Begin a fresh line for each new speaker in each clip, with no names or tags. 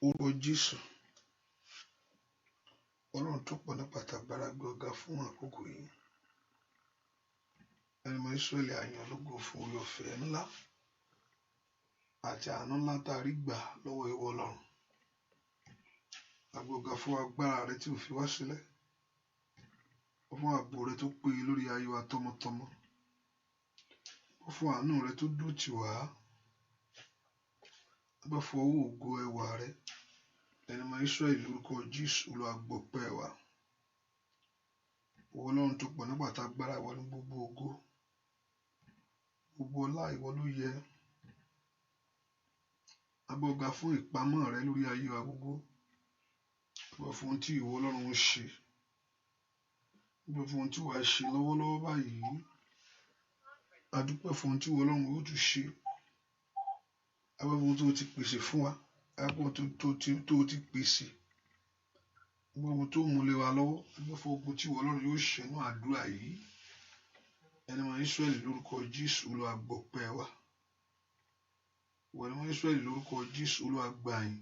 Orúkọ Jésù, Ọlọ́run tó pọ̀ nípa tàgbára gbé ọ̀gá fún àkókò yìí. Ẹni mọ Ísírẹ́lì àyàn lógo fún orí ọ̀fẹ́ ńlá àti àánú ńlá tá a rí gbà lọ́wọ́ ìwọ Ọlọ́run. Àgbé ọ̀gá fún agbára rẹ tí ò fi wá sílẹ̀, fún ààbò rẹ tó péye lórí ayé wa tọmọtọmọ, fún àánú rẹ tó dúró tì wá, fún ọwọ́ ògo ẹwà rẹ. Ẹni mọ Ísírẹ́lì lórúkọ Jésù Olúwa gbọpẹ́ wa. Ìwọ Ọlọ́run tó pọ̀ nípa tàgbára, ìwọ ní gbogbo ògo, gbogbo ọlá ìwọ ló yẹ. Àgbé ọ̀gá fún ìpamọ́ rẹ lórí ayé wa gbogbo, fún ohun tí ìwọ Ọlọ́run ń ṣe, fún ohun tí wàá ṣe lọ́wọ́lọ́wọ́ báyìí. A dúpẹ́ fún ohun tí ìwọ Ọlọ́run ó tún ṣe. A dúpẹ́ fún ohun tó ti pèsè fún wa, a dúpẹ́ fún ohun tó ti pèsè, gbogbo ohun tó mú lé wa lọ́wọ́. A dúpẹ́ fún ohun tí ìwọ Ọlọ́run yóò ṣe nínú àdúrà yìí. Ẹni mọ Ísírẹ́lì lórúkọ Jésù Olúwa gbọpẹ́ wa. Ìwọ ẹni mọ Ísírẹ́lì lórúkọ Jésù Olúwa gbà yín.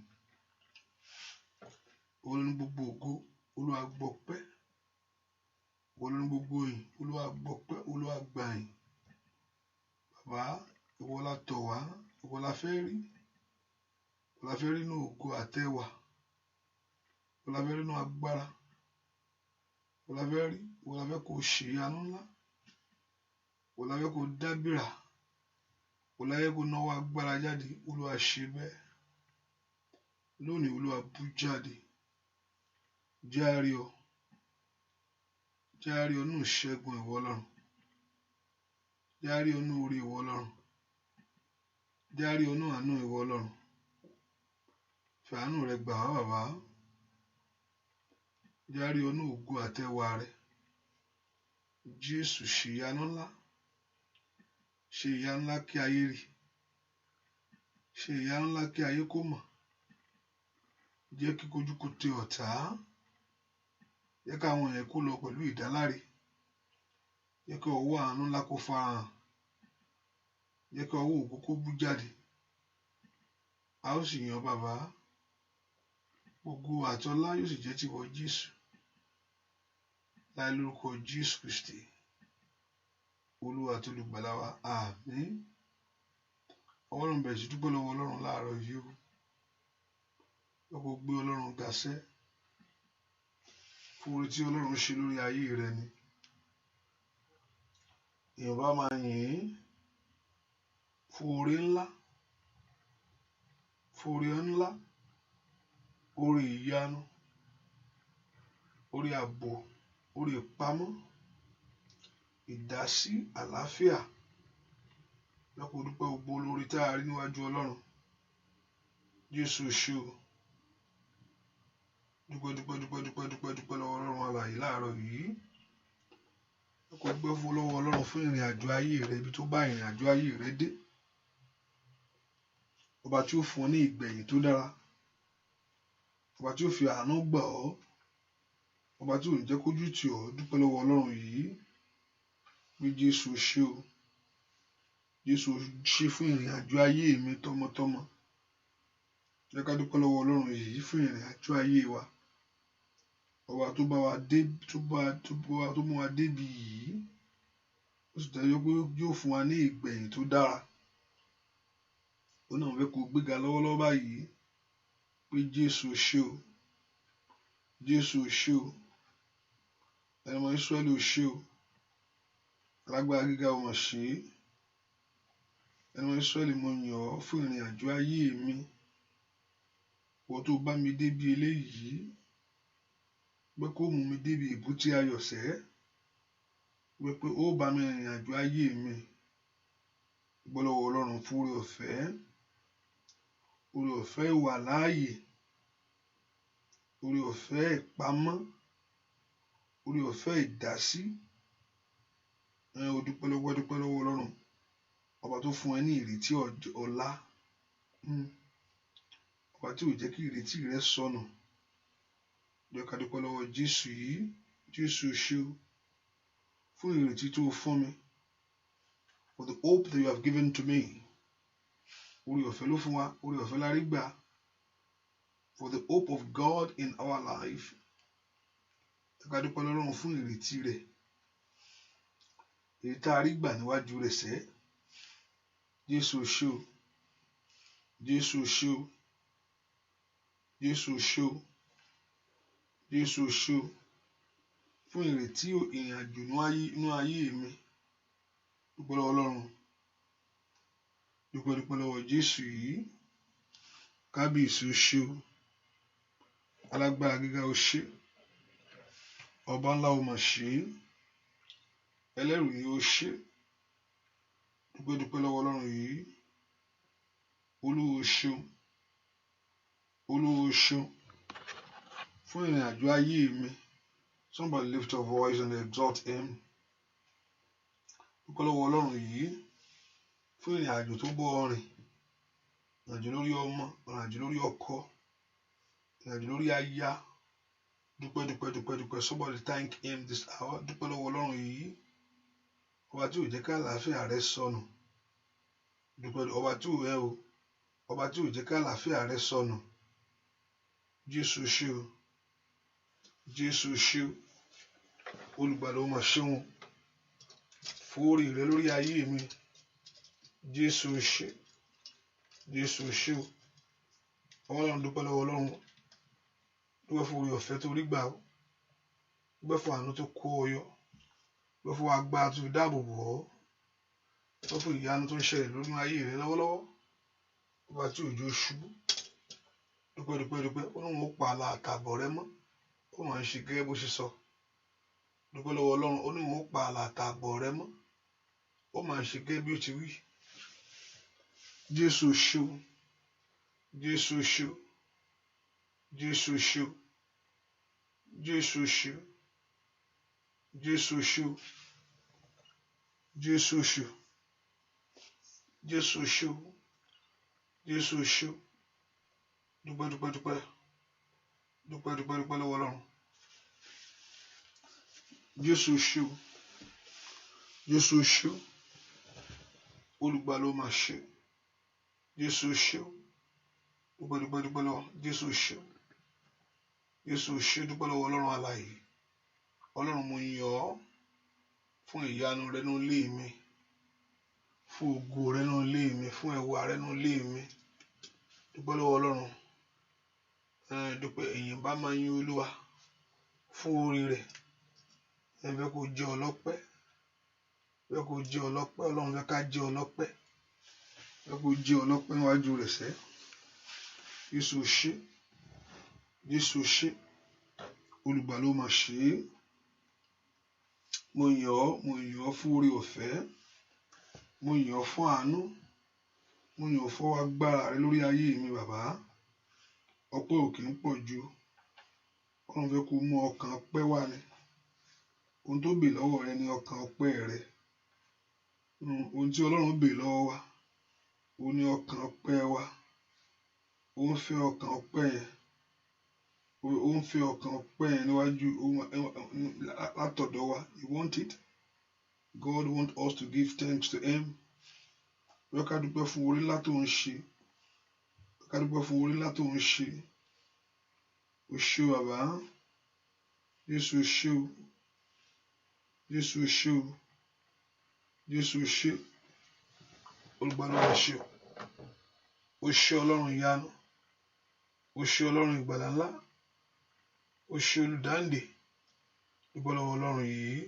Ìwọ ní gbogbo ògo, Olúwa gbọpẹ́. Ìwọ ní gbogbo yìn, Olúwa gbọpẹ́, Olúwa gbà yín. Bàbá, ìwọ la tọ̀ wá, ìwọ la fẹ́ rí. Ìwọ la fẹ́ rí nínú ògo àtẹwà. Ìwọ la fẹ́ rí nínú agbára. Ìwọ la fẹ́ rí, ìwọ la fẹ́ kó ṣe ìyanu ńlá. Ìwọ la fẹ́ kó dábìrà. Ìwọ la fẹ́ kó náwó agbára jáde. Olúwa ṣe bẹ́ẹ̀. Lónìí Olúwa bú jáde. Jẹ́ a rí ọ. Jẹ́ a rí ọ nínú ìṣẹ́gun ìwọ Ọlọ́run. Jẹ́ a rí ọ nínú orí ìwọ Ọlọ́run. Jẹ́ a rí ọ nínú àánú ìwọ Ọlọ́run. Fi àánú rẹ gbà wá bàbá. Jẹ́ a rí ọ nínú ògo àtẹwà rẹ. Jésù ṣe ìyanu ńlá. Ṣe ìyanu ńlá kí ayé rí. Ṣe ìyanu ńlá kí ayé kó mọ̀. Jẹ́ kí kojú kó tẹ ọ̀tá. Jẹ́ kí àwọn yẹn kó lọ pẹ̀lú ìdáláre. Jẹ́ kí ọwọ́ àánú ńlá kó farahàn. Jẹ́ kí ọwọ́ ògo kó bú jáde. A ó sì yan bàbá. Ògo àti ọlá yóò sì jẹ́ tìwọ Jésù. Láì lórúkọ Jésù Kristi, Olúwa àti olùgbàlà wa. Àmín. Ọlọ́run bẹ̀rẹ̀ sí dúpẹ́ lọ́wọ́ Ọlọ́run láàárọ̀ yìí o. Lọ́kọ̀ gbé Ọlọ́run gàṣẹ́ fún oore tí Ọlọ́run ṣe lórí ayé rẹ ni. Èèyàn bá máa yìn ín fún oore ńlá, fún oore ńlá, oore ìyanu, oore ààbò, oore ìpamọ́, ìdásí, àlàáfíà. Lọ́kọ̀ dúpẹ́ gbogbo olórí tá a rí níwájú Ọlọ́run. Jésù ṣe o. Dúpẹ́ lọ́wọ́ Ọlọ́run alààyè láàárọ̀ yìí. Lọ́kọ̀ dúpẹ́ fún lọ́wọ́ Ọlọ́run fún ìrìn àjò ayé rẹ, ibi tó bá ìrìn àjò ayé rẹ dé. Ọba tí ó fún ọ ní ìgbẹ̀yìn tó dára. Ọba tí ó fi àánú gbà ọ́. Ọba tí ò ní jẹ́ kójú tì ọ́. Dúpẹ́ lọ́wọ́ Ọlọ́run yìí. Bí Jésù ṣe o. Jésù ṣe fún ìrìn àjò ayé mi tọmọtọmọ. Jẹ́ ká dúpẹ́ lọ́wọ́ Ọlọ́run yìí fún ìrìn àjò ayé wa. Ọba tó bá wa dé, tó mú wa débi yìí. Ó sì dájú pé yóò fún wa ní ìgbẹ̀yìn tó dára. Ó náà fẹ́ kó gbéga lọ́wọ́lọ́wọ́ báyìí. Pé Jésù ṣe o. Jésù ṣe o. Ẹni mọ Ísírẹ́lì ṣe o. Alágbára gíga o mà ṣe. Ẹni mọ Ísírẹ́lì mo yàn ọ́ fún ìrìn àjò ayé mi. Ìwọ tó bá mi débi eléyìí. Pé kó mú mi débi èbúté ayọ̀ sẹ́. Pé ó bá mi rìnrìn àjò ayé mi. Dúpẹ́ lọ́wọ́ Ọlọ́run fún oore ọ̀fẹ́. Oore ọ̀fẹ́ ìwà láàyè. Oore ọ̀fẹ́ ìpamọ́. Oore ọ̀fẹ́ ìdásí. Ó dúpẹ́ lọ́wọ́ Ọlọ́run. Ọba tó fún ẹ ní ìrètí ọ̀la. Ọba tí ò jẹ́ kí ìrètí rẹ sọnù. Jẹ́ ká dúpẹ́ lọ́wọ́ Jésù yìí. Jésù ṣe o. Fún ìrètí tó fún mi. For the hope that you have given to me. Oore ọ̀fẹ́ ló fún wa. Oore ọ̀fẹ́ la rí gbà. for the hope of God in our life. Ká dúpẹ́ lọ́wọ́ Ọlọ́run fún ìrètí rẹ̀ èyí tá a rí gbà níwájú rẹ̀ sẹ́. Jésù ṣé o, Jésù ṣé o, Jésù ṣé o, Jésù ṣé o fún ìrètí ìrìn àjò inú ayé mi. Dúpẹ́ lọ́wọ́ Ọlọ́run, dúpẹ́ lọ́wọ́ Jésù yìí. Kábíyèsí o ṣé o, alágbára gíga o ṣé, ọba ńlá o mà ṣé, ẹlẹ́rù ni o ṣé. Dúpẹ́ lọ́wọ́ Ọlọ́run yìí. Olúwa o ṣé o, Olúwa o ṣé o fún ìrìn àjò ayé mi. Somebody lift your voice and exalt him. Dúpẹ́ lọ́wọ́ Ọlọ́run yìí fún ìrìn àjò tó bọ́ ọ rìn. Ìrìn àjò lórí ọmọ, ìrìn àjò lórí ọkọ, ìrìn àjò lórí aya. Dúpẹ́. Somebody thank him this hour. Dúpẹ́ lọ́wọ́ Ọlọ́run yìí. Ọba tí ò jẹ́ ká àlàáfíà rẹ sọnù. Dúpẹ́ ọba tí ò jẹ́ ká àlàáfíà rẹ sọnù. Jésù ṣé o, Jésù ṣé o, olùgbàlà o mà ṣeun fún orí rẹ lórí ayé mi. Jésù ṣé, Jésù ṣé o. Ọlọ́run dúpẹ́ lọ́wọ́ Ọlọ́run. Dúpẹ́ fún oore ọ̀fẹ́ tó rí gbà o. Dúpẹ́ fún àánú tó kó ọ yọ. Dúpẹ́ fún agbára tó fi dáàbò bò ọ́. Dúpẹ́ fún ìyanu tó ń ṣẹlẹ̀ lórí ayé rẹ lọ́wọ́lọ́wọ́. Ọba tí òjò ṣubú. Dúpẹ́. Ó lóun ó pa àlà àtàbọ̀ rẹ mọ́. Ó máa ń ṣe gẹ́gẹ́ bó ṣe sọ. Dúpẹ́ lọ́wọ́ Ọlọ́run. Ó lóun ó pa àlà àtàbọ̀ rẹ mọ́. Ó máa ń ṣe gẹ́gẹ́ bí ó ti wí. Jésù ṣé o, Jésù ṣé o, Jésù ṣé o, Jésù ṣé o, Jésù ṣé o, Jésù ṣé o, Jésù ṣé o, Jésù ṣé o. Dúpẹ́ lọ́wọ́ Ọlọ́run. Jésù ṣé o, Jésù ṣé o, olùgbàlà o mà ṣé. Jésù ṣé o. Dúpẹ́ lọ́wọ́ Jésù ṣé o. Jésù ṣé. Dúpẹ́ lọ́wọ́ Ọlọ́run alààyè. Ọlọ́run mo yìn ọ́ fún ìyanu rẹ nínú ilé mi, fún ògo rẹ nínú ilé mi, fún ẹwà rẹ nínú ilé mi. Dúpẹ́ lọ́wọ́ Ọlọ́run. Dúpẹ́ èyìn bá máa yìn Olúwa fún oore rẹ̀. Fẹ́ kó jẹ́ ọlọ́pẹ́, fẹ́ kó jẹ́ ọlọ́pẹ́. Ọlọ́run fẹ́ ká jẹ́ ọlọ́pẹ́, fẹ́ kó jẹ́ ọlọ́pẹ́ níwájú rẹ̀ sẹ́. Jésù ṣé, Jésù ṣé, olùgbàlà o mà ṣé. Mo yìn ọ́ fún oore ọ̀fẹ́. Mo yìn ọ́ fún àánú. Mo yìn ọ́ fún agbára rẹ lórí ayé mi bàbá. Ọpẹ́ ò kì í pọ̀ jù. Ọlọ́run fẹ́ kó mú ọkàn ọpẹ́ wá ni. Ohun tó bè lọ́wọ́ rẹ ni ọkàn ọpẹ́ rẹ. Ohun tí Ọlọ́run bè lọ́wọ́ wa, ó ní ọkàn ọpẹ́ wa. Ó ń fẹ́ ọkàn ọpẹ́ yẹn. Ó ń fẹ́ ọkàn ọpẹ́ yẹn níwájú látọ̀dọ̀ wa. He want it. God want us to give thanks to him. Wọ́n ká dúpẹ́ fún orí ńlá tó ń ṣe. Ká dúpẹ́ fún orí ńlá tó ń ṣe. O ṣé o bàbá. Jésù ṣé o. Jésù ṣé o. Jésù ṣé. Olùgbàlà o ṣé o. O ṣé Ọlọ́run ìyanu. O ṣé Ọlọ́run ìgbàlà ńlá. O ṣé olùdáǹdè. Dúpẹ́ lọ́wọ́ Ọlọ́run yìí.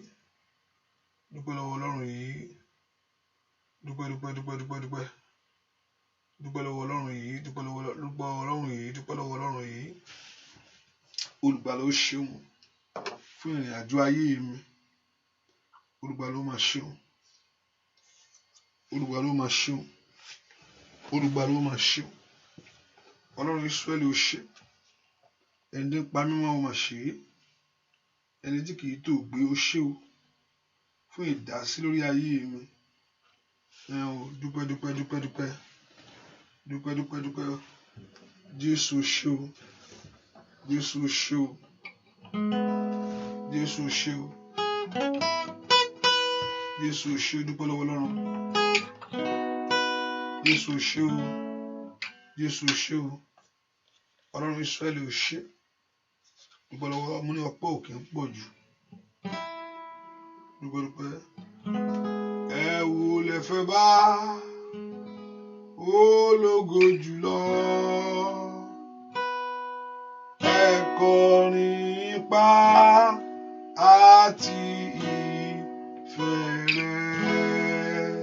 Dúpẹ́ lọ́wọ́ Ọlọ́run yìí. Dúpẹ́. Dúpẹ́ lọ́wọ́ Ọlọ́run yìí. Dúpẹ́ lọ́wọ́ Ọlọ́run yìí. Dúpẹ́ lọ́wọ́ Ọlọ́run yìí. Olùgbàlà o ṣeun fún ìrìn àjò ayé mi. Olùgbàlà o mà ṣeun. Olùgbàlà o mà ṣeun. Olùgbàlà o mà ṣeun. Ọlọ́run Ísírẹ́lì o ṣé. Ẹni tí ń pa mí mọ́ o mà ṣe. Ẹni tí kì í tó gbé o ṣé o fún ìdásí lórí ayé mi. Dúpẹ́. Jésù ṣé o. Jésù ṣé o. Jésù ṣé o. Jésù ṣé o. Dúpẹ́ lọ́wọ́ Ọlọ́run. Jésù ṣé o. Jésù ṣé o. Ọlọ́run Ísírẹ́lì ò ṣe dúpẹ́ lọ́wọ́ mú ní ọpẹ́ òkè ń pọ̀ jù dúpẹ́ ẹ wo lẹ fẹ́ bá ológo jùlọ ẹ kọrin ipá àti ìfẹ́ rẹ̀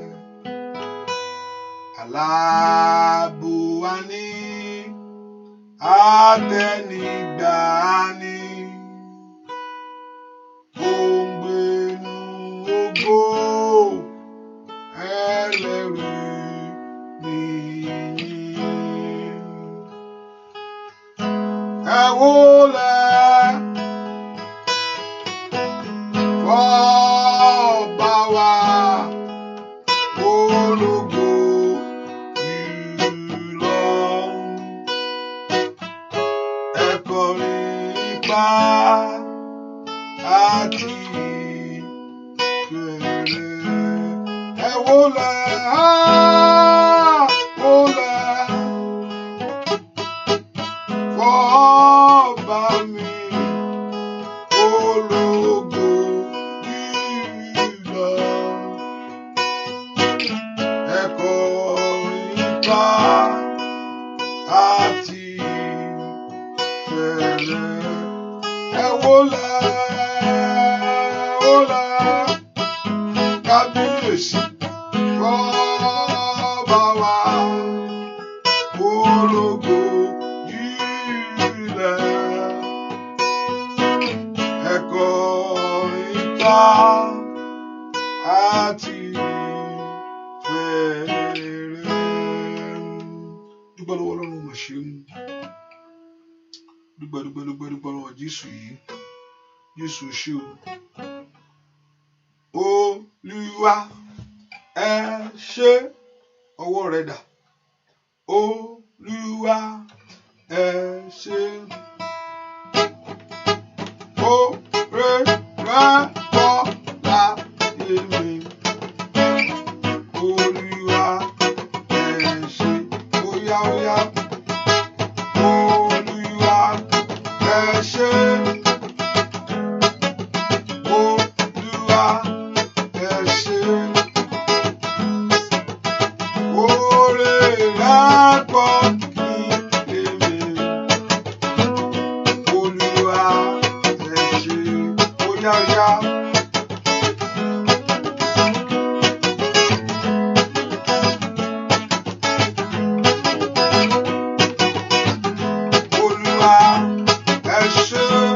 aláàbò wa ní àtẹnigbani òǹgbẹ̀nu ògo ẹlẹ́rù nìyí ẹ wólẹ̀ fọ́ba wa ológo jùlọ ẹ kọrin ipá àti ìfẹ́ ẹ wólẹ̀ fọ́ba mi ológo jùlọ ẹ kọrin ipá àti ìfẹ́ rẹ̀ ẹ wólẹ̀ kábíyèsí fọ́ba wa ológo jùlọ ẹ kọrin ipá àti ìfẹ́ rẹ̀. Dúpẹ́ lọ́wọ́ Ọlọ́run mà ṣeun dúpẹ́ lọ́wọ́ Jésù yìí Jésù ṣe o Olúwa ẹ ṣé ọwọ́ rẹ dà Olúwa ẹ ṣé oore rẹ pọ̀ láyé mi Olúwa ẹ ṣé óyá Olúwa ẹ ṣé Olúwa ẹ ṣé oore rẹ pọ̀ ní èmi Olúwa ẹ ṣé óyá. Olúwa ẹ ṣé.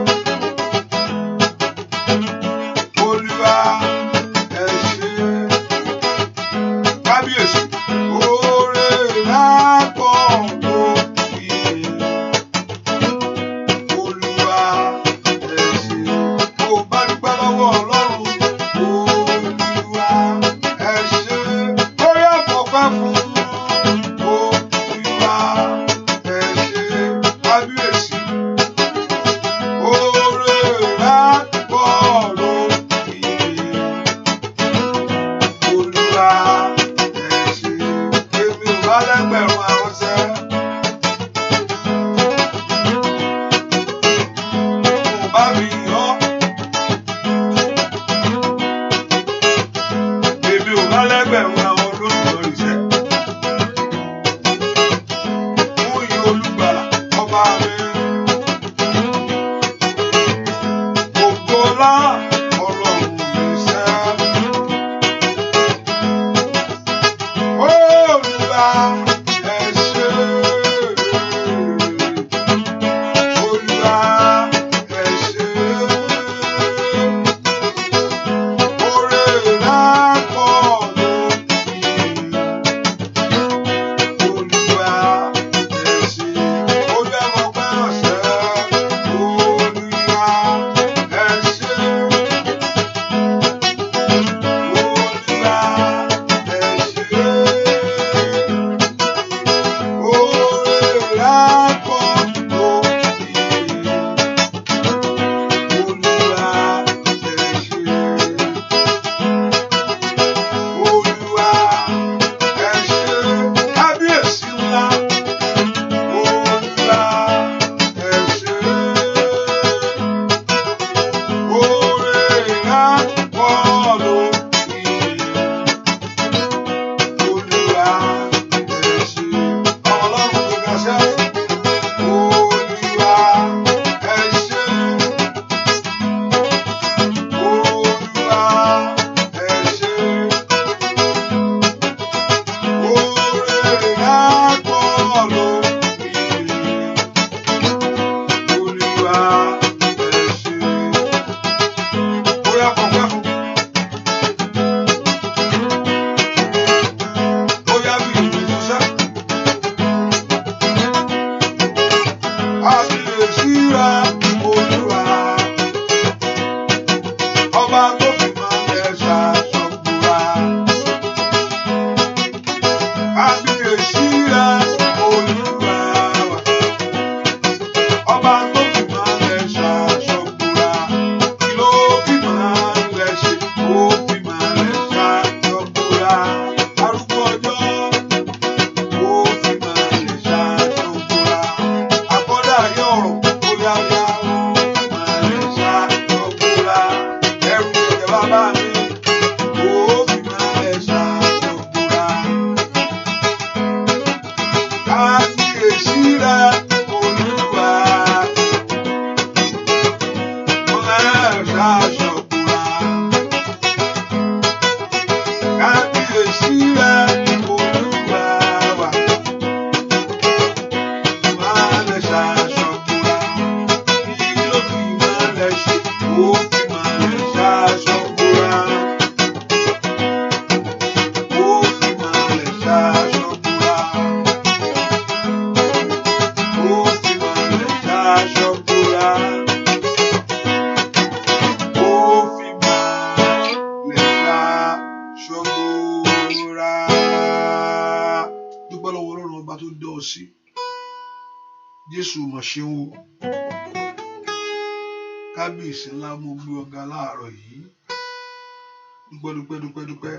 rẹ Olúwa ọba tó fi mọ́lẹ̀ ṣàṣọ̀bùrà kábíyèsí rẹ Olúwa ọba tó fi mọ́lẹ̀ ṣàṣọ̀bùrà kí ló fi mọ́lẹ̀ ṣe ó fi mọ́lẹ̀ ṣàṣọ̀bùrà arúgbó ọjọ́ ó fi mọ́lẹ̀ ṣàṣọ̀bùrà àkọ́dá ayé ọ̀rọ̀ ó yára ó fi mọ́lẹ̀ ṣàṣọ̀bùrà ẹrù ẹ̀jẹ̀ bàbá mi ó fi mọ́lẹ̀ ṣàṣọ̀bùrà kábíyèsí rẹ Olúwa mọ́lẹ̀ ṣàṣọ̀bùrà kábíyèsí rẹ Olúwa wà mọ́lẹ̀ ṣàṣọ̀bùrà kí ló fi mọ́lẹ̀ ṣe ó fi mọ́lẹ̀ ṣàṣọ̀bùrà ó fi mọ́lẹ̀ ṣàṣọ̀bùrà ó fi mọ́lẹ̀ ṣàṣọ̀bùrà ó fi mọ́lẹ̀ ṣàṣọ̀bùrà. Dúpẹ́ lọ́wọ́ Ọlọ́run ọba tó dá ọ sí. Jésù mà ṣeun o. Kábíyèsí ńlá mo gbé ọ̀gá láàárọ̀ yìí. Dúpẹ́ dúpẹ́ dúpẹ́ dúpẹ́.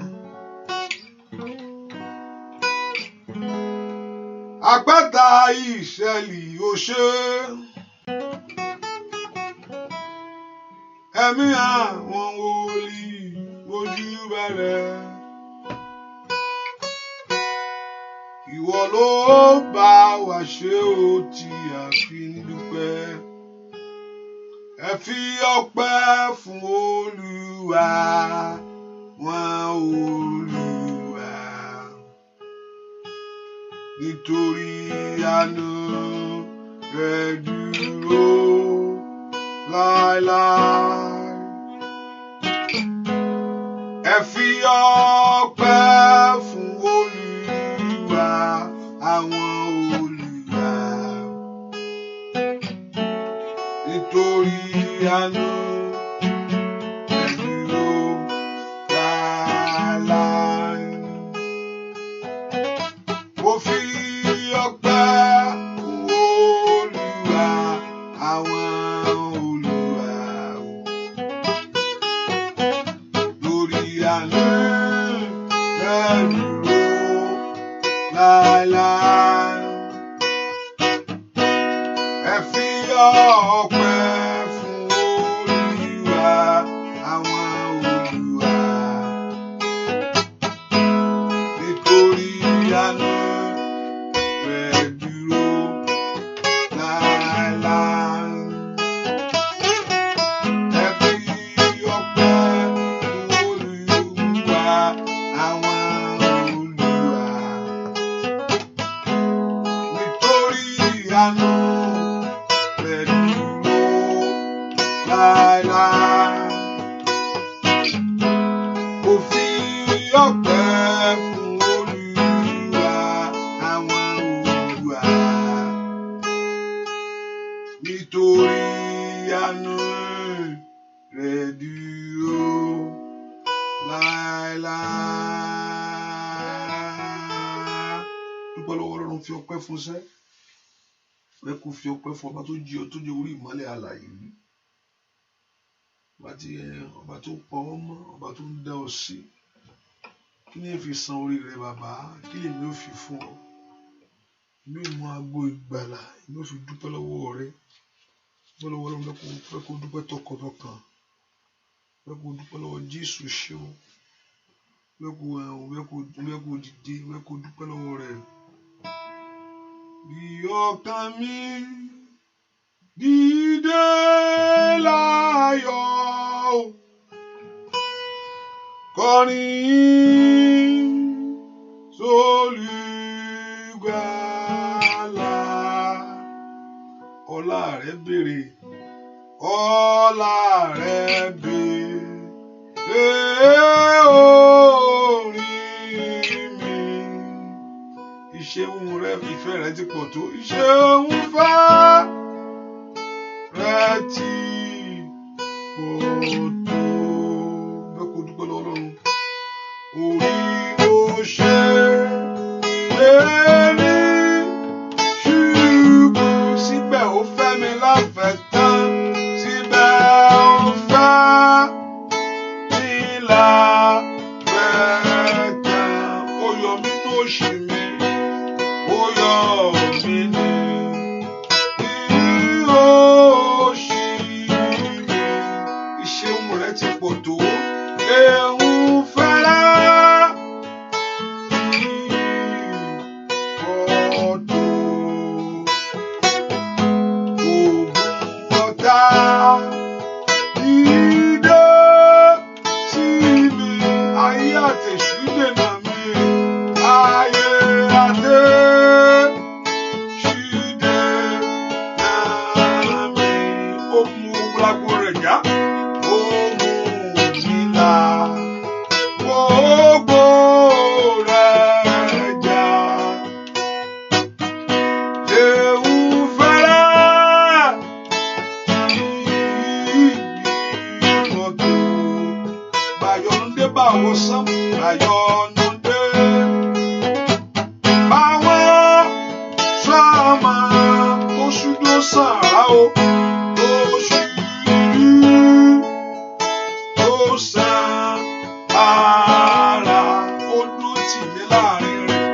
Àpáta Ísírẹ́lì ó ṣé. Ẹ̀mí àwọn wòlíì ojú bẹ̀rẹ̀. Ìwọ ló bá wa ṣe ó tí a fi ń dúpẹ́. Ẹ fi ọpẹ́ fún Olúwa wọn Olúwa nítorí àánú rẹ̀ dúró láéláé. Ẹ fi ọpẹ́ fún Olúwa àwọn Olúwa nítorí àánú rẹ̀ dúró láéláé. Mo fi ọpẹ́ fún Olúwa àwọn Olúwa lórí àánú rẹ̀ dúró láéláé. Ẹ fi ọpẹ́ fún Olúwa àwọn Olúwa nítorí àánú rẹ̀ dúró láéláé. Ẹ fi ọpẹ́ fún Olúwa àwọn Olúwa nítorí àánú rẹ̀ dúró láéláé. Mo fi ọpẹ́ fún Olúwa àwọn Olúwa nítorí àánú rẹ̀ dúró láéláé. Dúpẹ́ lọ́wọ́ Ọlọ́run, fi ọpẹ́ fún sẹ́. Ẹ kò fi ọpẹ́ fún ọba tó jí ọ tó jẹ́ orí ìmọ́lẹ̀ alààyè yìí. Ọba tó pa ọ́ mọ́, ọba tó ń dá ọ sí. Kí ni ẹ fi san orí rẹ bàbá? Kí lèmi ó fi fún ọ? Èmi ò mú agbo ìgbàlà, èmi ò fi dúpẹ́ lọ́wọ́ rẹ. Dúpẹ́ lọ́wọ́ Ọlọ́run, fẹ́ kó dúpẹ́ tọkàntọkàn. Fẹ́ kó dúpẹ́ lọ́wọ́ Jésù ṣeun. Fẹ́ kó dìde, fẹ́ kó dúpẹ́ lọ́wọ́ rẹ. Bí ọkàn mi dìde láyọ̀, kọrin sólùgbàlà. Ọlá rẹ̀ béèrè, ọlá rẹ̀ béèrè orin mi. Ìṣeun rẹ̀, ìfẹ́ rẹ̀ ti pọ̀ tó. Ìṣeun fẹ́ fẹ́ tán síbẹ̀ ó fẹ́ nílà fẹ́ tán. Ó yọ mí ní òṣì mi, ó yọ mí ní òṣì mi. Ìṣeun rẹ̀ ti pọ̀ tó. Ewu fẹ́rẹ́ ọ̀dọ̀ ògùn ọ̀tá dídé sí mi. Ayé àtẹ̀sù dènà mi, ayé àtẹ̀sù dènà mi. Ó mú gbogbo rẹ̀ já, ó mú mi là. Gbogbo rẹ̀ já. Ewu fẹ́rẹ́ ìmọ̀tò. Báyọ̀nù dé báwo sán, báyọ̀nù dé báwo sọ́mà. Oṣù tó sàrà o, oṣù tó sàn ara. Ó dúró tì mí láàrin rẹ̀,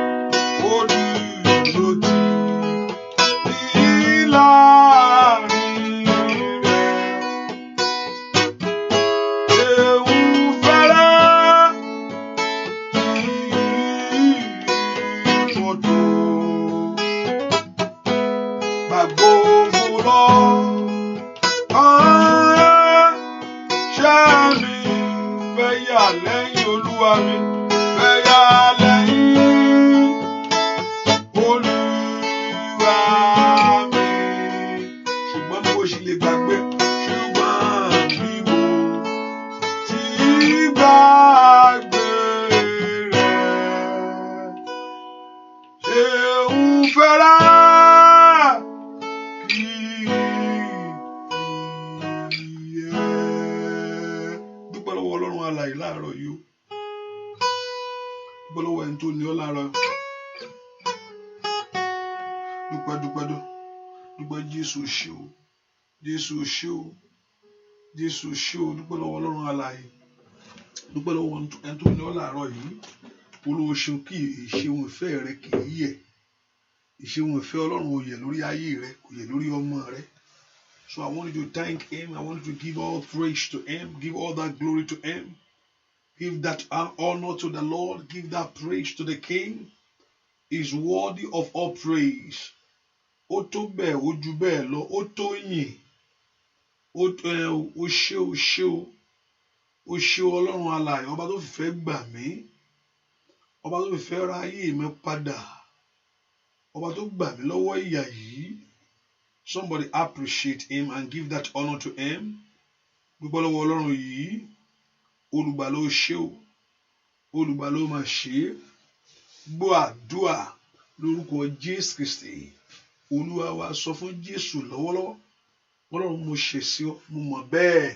ó dúró tì mí láàrin rẹ̀. Ewu fẹ́rẹ́ ìmọ̀tò. Gbàgbógun lọ ṣẹ́ mi, fẹ́ yà lẹ́yìn Olúwa mi, fẹ́ yà lẹ́yìn Olúwa mi. Ṣùgbọ́n bí mo ṣe lè gbàgbé, ṣùgbọ́n bí mo ti gbàgbé rẹ̀. Ṣeun fẹ́rẹ́ kí yẹ. Dúpẹ́ lọ́wọ́ Ọlọ́run alààyè láàárọ̀ yìí o. Dúpẹ́ lọ́wọ́ ẹni tó ní ọ láàárọ̀. Dúpẹ́ Jésù ṣé o, Jésù ṣé o, Jésù ṣé o. Dúpẹ́ lọ́wọ́ Ọlọ́run alààyè. Dúpẹ́ lọ́wọ́ ẹni tó ní ọ láàárọ̀ yìí. Olúwa ṣeun kí ìṣeun ìfẹ́ rẹ kì í yẹ̀. Ìṣeun ìfẹ́ Ọlọ́run ò yẹ̀ lórí ayé rẹ, kò yẹ̀ lórí ọmọ rẹ. So I want you to thank him. I want you to give all praise to him. Give all that glory to him. Give that honor to the Lord. Give that praise to the King. He is worthy of all praise. Ó tó bẹ́ẹ̀, ó jù bẹ́ẹ̀ lọ, ó tó yìn. Ó ṣé o, ṣé o. Ó ṣé o Ọlọ́run alààyè, ọba tó fìfẹ́ gbà mí. Ọba tó fìfẹ́ ra ayé mi padà. Ọba tó gbà mí lọ́wọ́ ìyà yìí. Somebody appreciate him and give that honor to him. Dúpẹ́ lọ́wọ́ Ọlọ́run yìí. Olùgbà ló ṣe o. Olùgbà ló máa ṣe. Gbọ́ àdúà lórúkọ Jésù Kristi. Olúwa wa sọ fún Jésù lọ́wọ́lọ́wọ́. Ọlọ́run mo ṣẹ̀ sí ọ, mo mọ̀ bẹ́ẹ̀.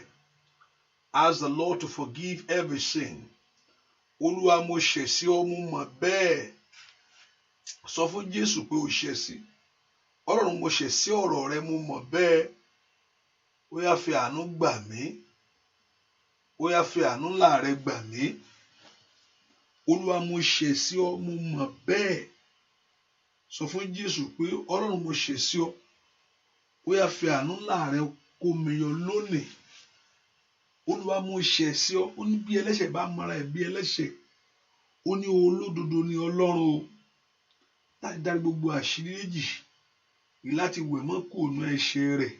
Ask the Lord to forgive every sin. Olúwa mo ṣẹ̀ sí ọ, mo mọ̀ bẹ́ẹ̀. Sọ fún Jésù pé o ṣẹ̀ sí. Ọlọ́run mo ṣẹ̀ sí ọ̀rọ̀ rẹ, mo mọ̀ bẹ́ẹ̀. Ó yá fi àánú gbà mí. Ó yá fi àánú ńlá rẹ gbà mí. Olúwa mo ṣẹ̀ sí ọ, mo mọ̀ bẹ́ẹ̀. Sọ fún Jésù pé Ọlọ́run mo ṣẹ̀ sí ọ. Ó yá fi àánú ńlá rẹ kó mi yọ lónìí. Olúwa mo ṣẹ̀ sí ọ. Ó ní bí ẹlẹ́ṣẹ̀ bá mara ẹ̀ bí ẹlẹ́ṣẹ̀. Ó ní olódodo ni Ọlọ́run o. Láti dárí gbogbo àṣírí méjì. Láti wẹ̀ mọ́ kúrò nínú ẹ̀ṣẹ̀ rẹ̀.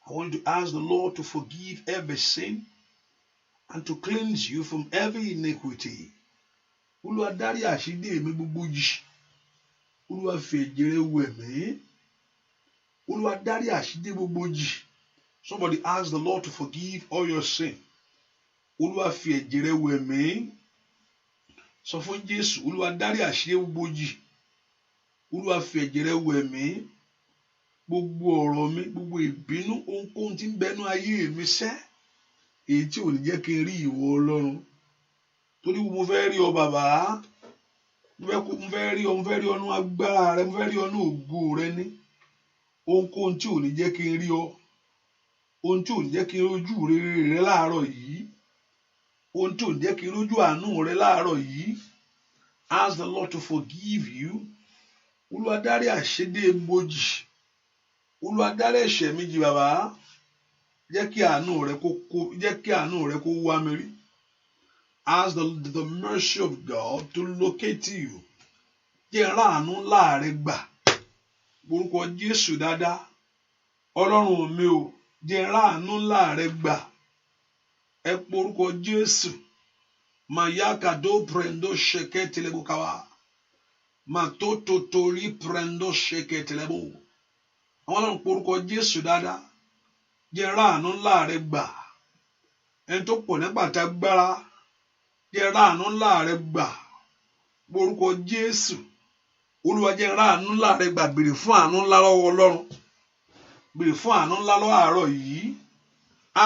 I want to ask the Lord to forgive every sin and to cleanse you from every iniquity. Olúwa dárí àṣírí mi gbogbo jì. Olúwa fi ẹ̀jẹ̀ rẹ̀ wẹ̀ mí. Olúwa dárí àṣírí gbogbo jì. Somebody ask the Lord to forgive all your sin. Olúwa fi ẹ̀jẹ̀ rẹ̀ wẹ̀ mí. Sọ fún Jésù, Olúwa dárí àṣírí gbogbo jì. Olúwa fi ẹ̀jẹ̀ rẹ̀ wẹ̀ mí. Gbogbo ọ̀rọ̀ mi, gbogbo ìbínú, ohunkóhun tí ń bẹnu ayé mi sẹ́. Èyí tí ò ní jẹ́ kí n rí ìwọ Ọlọ́run. Torí mo fẹ́ rí ọ bàbá. Mo fẹ́ rí ọ nínú agbára rẹ, mo fẹ́ rí ọ nínú ògo rẹ ní. ohunkóhun tí ò ní jẹ́ kí n rí ọ, ohun tí ò ní jẹ́ kí n rójú rere rẹ láàárọ̀ yìí, ohun tí ò ní jẹ́ kí n rójú àánú rẹ láàárọ̀ yìí. Ask the Lord to forgive you. Olúwa dárí àṣedé bojì, Olúwa dárí ẹ̀ṣẹ̀ mi jì bàbá, jẹ́ kí àánú rẹ kó wá mi rí. Ask the mercy of God to locate you. Jẹ́ ráàánú ńlá rẹ gbà. Orúkọ Jésù dáadáa. Ọlọ́run mi ò, jẹ́ ráàánú ńlá rẹ gbà. Ẹ porúkọ Jésù. Mayakado prendo sheketelebo kawa. Matoto tori prendo sheketelebo. Àwọn Ọlọ́run porúkọ Jésù dáadáa. Jẹ́ ráàánú ńlá rẹ gbà. Ẹni tó pọ̀ nípa tágbára. Jẹ́ ráàánú ńlá rẹ gbà. Porúkọ Jésù. Olúwa jẹ́ ráàánú ńlá rẹ gbà. Béèrè fún àánú ńlá lọ́wọ́ Ọlọ́run. Béèrè fún àánú ńlá lọ́wọ́ àárọ̀ yìí.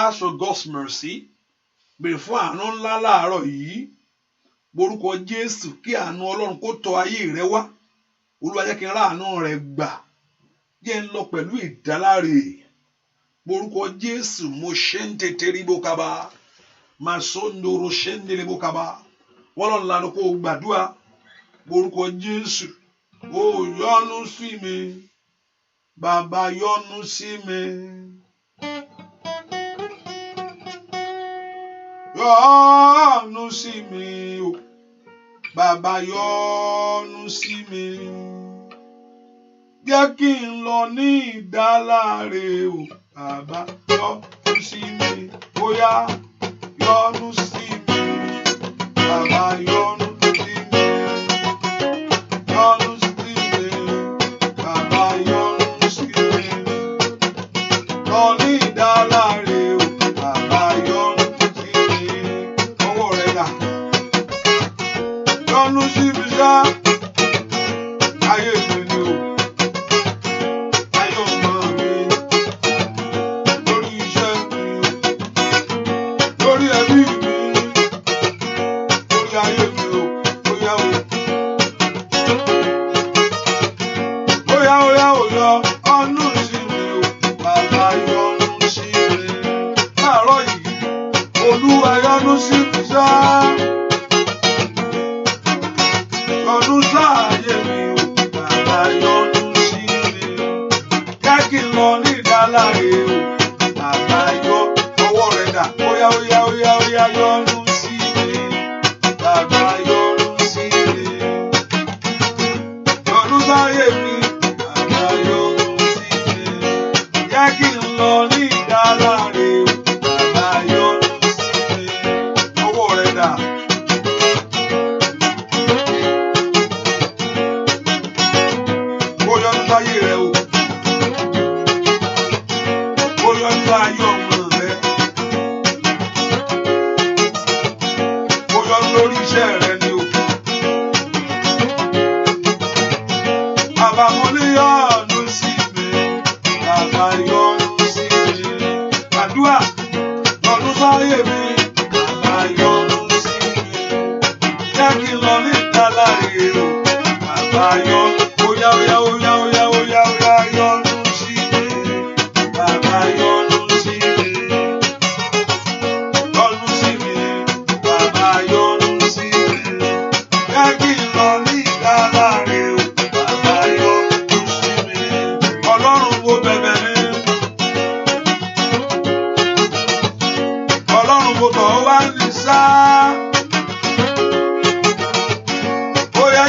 Ask for God's mercy. Béèrè fún àánú ńlá láàárọ̀ yìí. Porúkọ Jésù, kí àánú Ọlọ́run kó tọ ayé rẹ wá. Olúwa jẹ́ kí n ráàánú rẹ gbà. Jẹ́ ń lọ pẹ̀lú ìdáláre. Porúkọ Jésù, mo ṣe ń tètè rí bókaba. Màá sọ́ndoro ṣe ń délé bókaba. Wọ́n lọ́n lanu kó gbàdúrà. Porúkọ Jésù, ó yọ́nú sí mi. Bàbá yọ́nú sí mi. Yọ́nú sí mi o. Bàbá yọ́nú sí mi. Jẹ́ kí n lọ ní ìdáláre o. Bàbá yọ́nú sí mi. Bóyá yọ́nú sí mi. Bàbá yọ́nú sí mi. Yọ́nú sí mi. Bàbá yọ́nú sí mi. Lọ ní ìdáláre o. Bàbá yọ́nú sí mi. Ọwọ́ rẹ̀ dà. Yọ́nú sí mi ṣá. Ayé mi ni o. Ayé ọmọ mi. Lórí iṣẹ́ mi. Lórí ẹbí mi. Lórí ayé mi o. Bóyá o. Bóyá o yọ ọ̀nù sí mi o. Bàbá yọ́nú sí mi. Láàárọ̀ yìí, Olúwa yọ́nú sí mi ṣá. Yọ́nú sáàyè mi o. Bàbá yọ́nú sí mi. Jẹ́ kí n lọ ní ìdáláre o. Bàbá yọ ọwọ́ rẹ̀ dà. Bóyá yọ́nú sí mi. Bàbá yọ́nú sí mi. Yọ́nú sáàyè mi. Bàbá yọ́nú sí mi. Jẹ́ kí n lọ ní ìdáláre o. Bàbá yọ́nú sí mi. Ọwọ́ rẹ̀ dà. Ó yọ́nú sáyé rẹ o. Ó yọ́nú sáyé ọmọ rẹ. Ó yọ́nú lórí iṣẹ́ rẹ ni o. Bàbá mo ní yọ́nú sí mi. Bàbá yọ́nú sí mi. Àdúrà yọ́nú sáyé mi. Bàbá yọ́nú sí mi. Jẹ́ kí n lọ ní ìdáláre o. Bàbá yọ́nú. Oya yọ́nú sí mi. Bàbá yọ́nú sí mi. Yọ́nú sí mi. Bàbá yọ́nú sí mi. Jẹ́ kí n lọ ní ìdáláre o. Bàbá yọ́nú sí mi. Ọlọ́run wo bẹ̀bẹ̀ mi. Ọlọ́run wo tọ̀ wá ní sá. Bóyá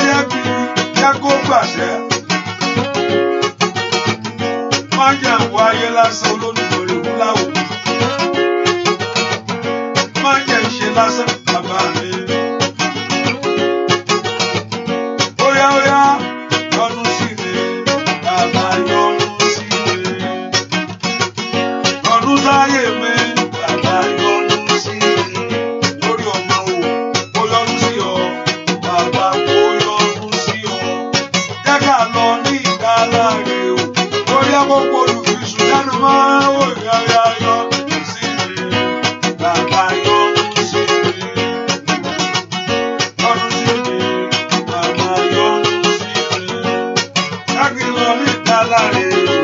jẹ́ kó gbàṣẹ. Má jẹ́ àwọn ayé lásán olódùmọ̀rẹ́ wúláwò. Má jẹ́ ìṣe lásán bàbá mi. Bóyá yọ́nú sí mi. Bàbá yọ́nú sí mi. Yọ́nú sáyé mi. Bàbá yọ́nú sí mi. Lórí ọmọ o, kó yọ́nú sí ọ. Bàbá kó yọ́nú sí ọ. Jẹ́ ká lọ ní ìdáláre o. Bóyá gbogbo olùfisùn dánú máa wò yáyá yọ́nú sí mi. Bàbá yọ́nú sí mi. Yọ́nú sí mi. Bàbá yọ́nú sí mi. Jẹ́ kí n lọ ní ìdáláre o.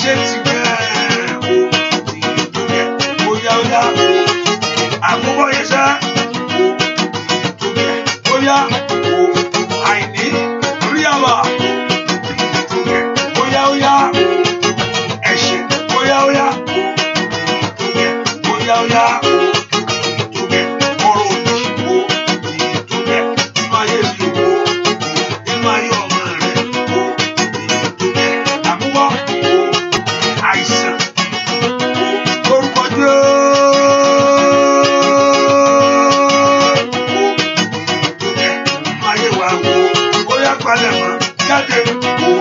àṣetì gẹ́ o tó gẹ́ bóyá o àmúbọ̀ yẹn sẹ́ o tó gẹ́ bóyá o àìní rí àwà tó gẹ́ bóyá o ẹ̀ṣẹ̀ bóyá o tó gẹ́ bóyá o tó gẹ́ ọ̀rọ̀ òdì o tó gẹ́ nínú ayé mi o nínú ayé ọmọ rẹ o tó gẹ́ àmúbọ̀ o àìsàn o lórúkọ Jésù. Palẹ̀mọ́ jáde o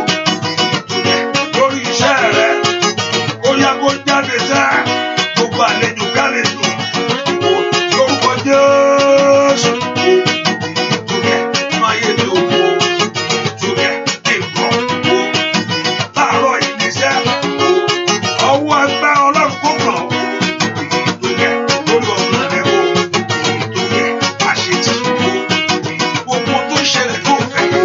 lórí iṣẹ́ rẹ ó yá kó jáde sẹ́ gbogbo àlejò kálejò o lórúkọ Jésù o nínú ayé mi o tó yẹ nǹkan o láàárọ̀ ìníṣẹ́ o ọwọ́ ẹgbẹ́ Ọlọ́run kó kàn o tó yẹ lórí ọ̀nà rẹ o tó yẹ àṣetì o gbogbo tó ṣẹlẹ̀ tó fẹ́ o.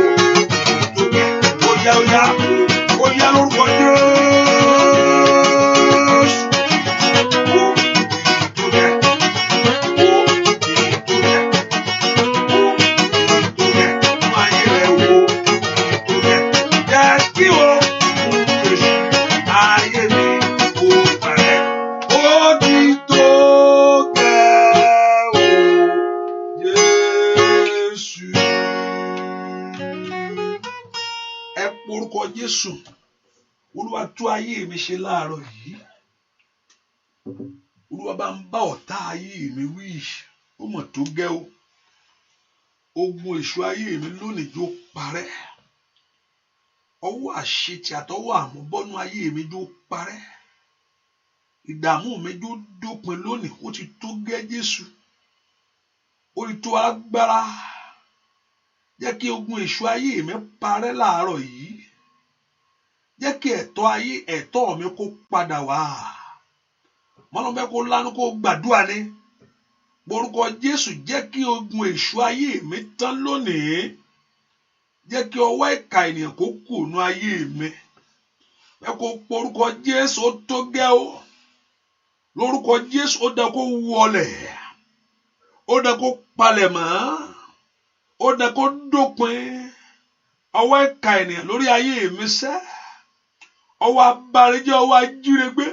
Oya lórúkọ Jésù. Tó yẹ máa yẹ rẹ̀ wò. Tó yẹ jẹ́ kí o fèsì ayé mi kò parẹ́. Ó ti tó gẹ́ o Jésù. Orúkọ Jésù, Olúwa tú ayé mi ṣe láàárọ̀ yìí. Olúwa bá ń bá ọ̀tá ayé mi wí, ó mọ̀ tó gẹ́ o. Ogun èṣù ayé mi lónìí jó parẹ́. Ọwọ́ àṣetì àtọwọ́ àmúbọ́nú ayé mi jó parẹ́. Ìdààmú mi jó dópin lónìí, ó ti tó gẹ́ Jésù. Ó ti tó agbára. Jẹ́ kí ogun èṣù ayé mi parẹ́ láàárọ̀ yìí. Jẹ́ kí ẹ̀tọ́ mi kó padà wá. Mọ́nà bẹ́ẹ̀ kó lánàá kó gbàdúrà ní. Orúkọ Jésù jẹ́ kí ogun èṣù ayé mi tán lónìí. Jẹ́ kí ọwọ́ ìkà ènìyàn kó kù nú ayé mi. Bẹ́ẹ̀ kó porúkọ Jésù ó tó gẹ́ o. Lórúkọ Jésù ó dá kó wọlẹ̀. Ó dá kó palẹ̀ mọ́. Ó dá kó dópin ọwọ́ ìkà ènìyàn lórí ayé mi sẹ́. Ọwọ́ abarijẹ́, ọwọ́ ajírégbé,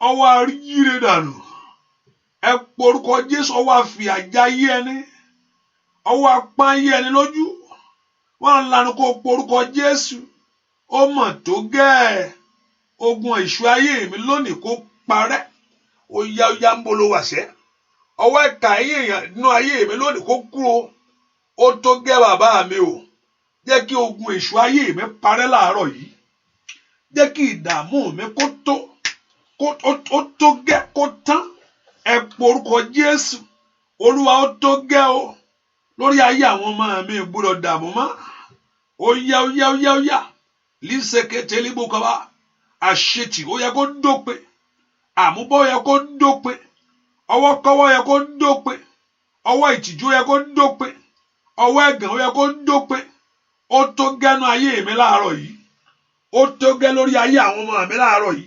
ọwọ́ aríyíre dànù. Ẹ porúkọ Jésù, ọwọ́ àfìyàjá yé ẹni, ọwọ́ apá yé ẹni lójú. Wọ́n lanu kó porúkọ Jésù. Ó mọ̀ tó gẹ́ ogun èṣù ayé mi lónìí kó parẹ́. Ó yá ń bolo wàṣẹ́. Ọwọ́ ìkà èèyàn nínú ayé mi lónìí kó kúrò. Ó tó gẹ́ bàbá mi o. Jẹ́ kí ogun èṣù ayé mi parẹ́ láàárọ̀ yìí. Jẹ́ kí ìdààmú mi kó tó gẹ́ kó tán. Ẹ porúkọ Jésù. Olúwa ó tó gẹ́ o. Lórí ayé àwọn ọmọ mi gbọ́dọ̀ dààmú mọ́. Ó yá. Lísèkété líbùkọ́bá. Àṣetì ó yẹ kó dópin. Àmúbọ̀ ó yẹ kó dópin. Ọwọ́kọ́wọ́ yẹ kó dópin. Ọwọ́ ìtìjú yẹ kó dópin. Ọwọ́ ẹ̀gàn ó yẹ kó dópin. Ó tó gẹ́nu ayé mi láàárọ̀ yìí. Ó tó gẹ́ lórí ayé àwọn ọmọ mi láàárọ̀ yìí.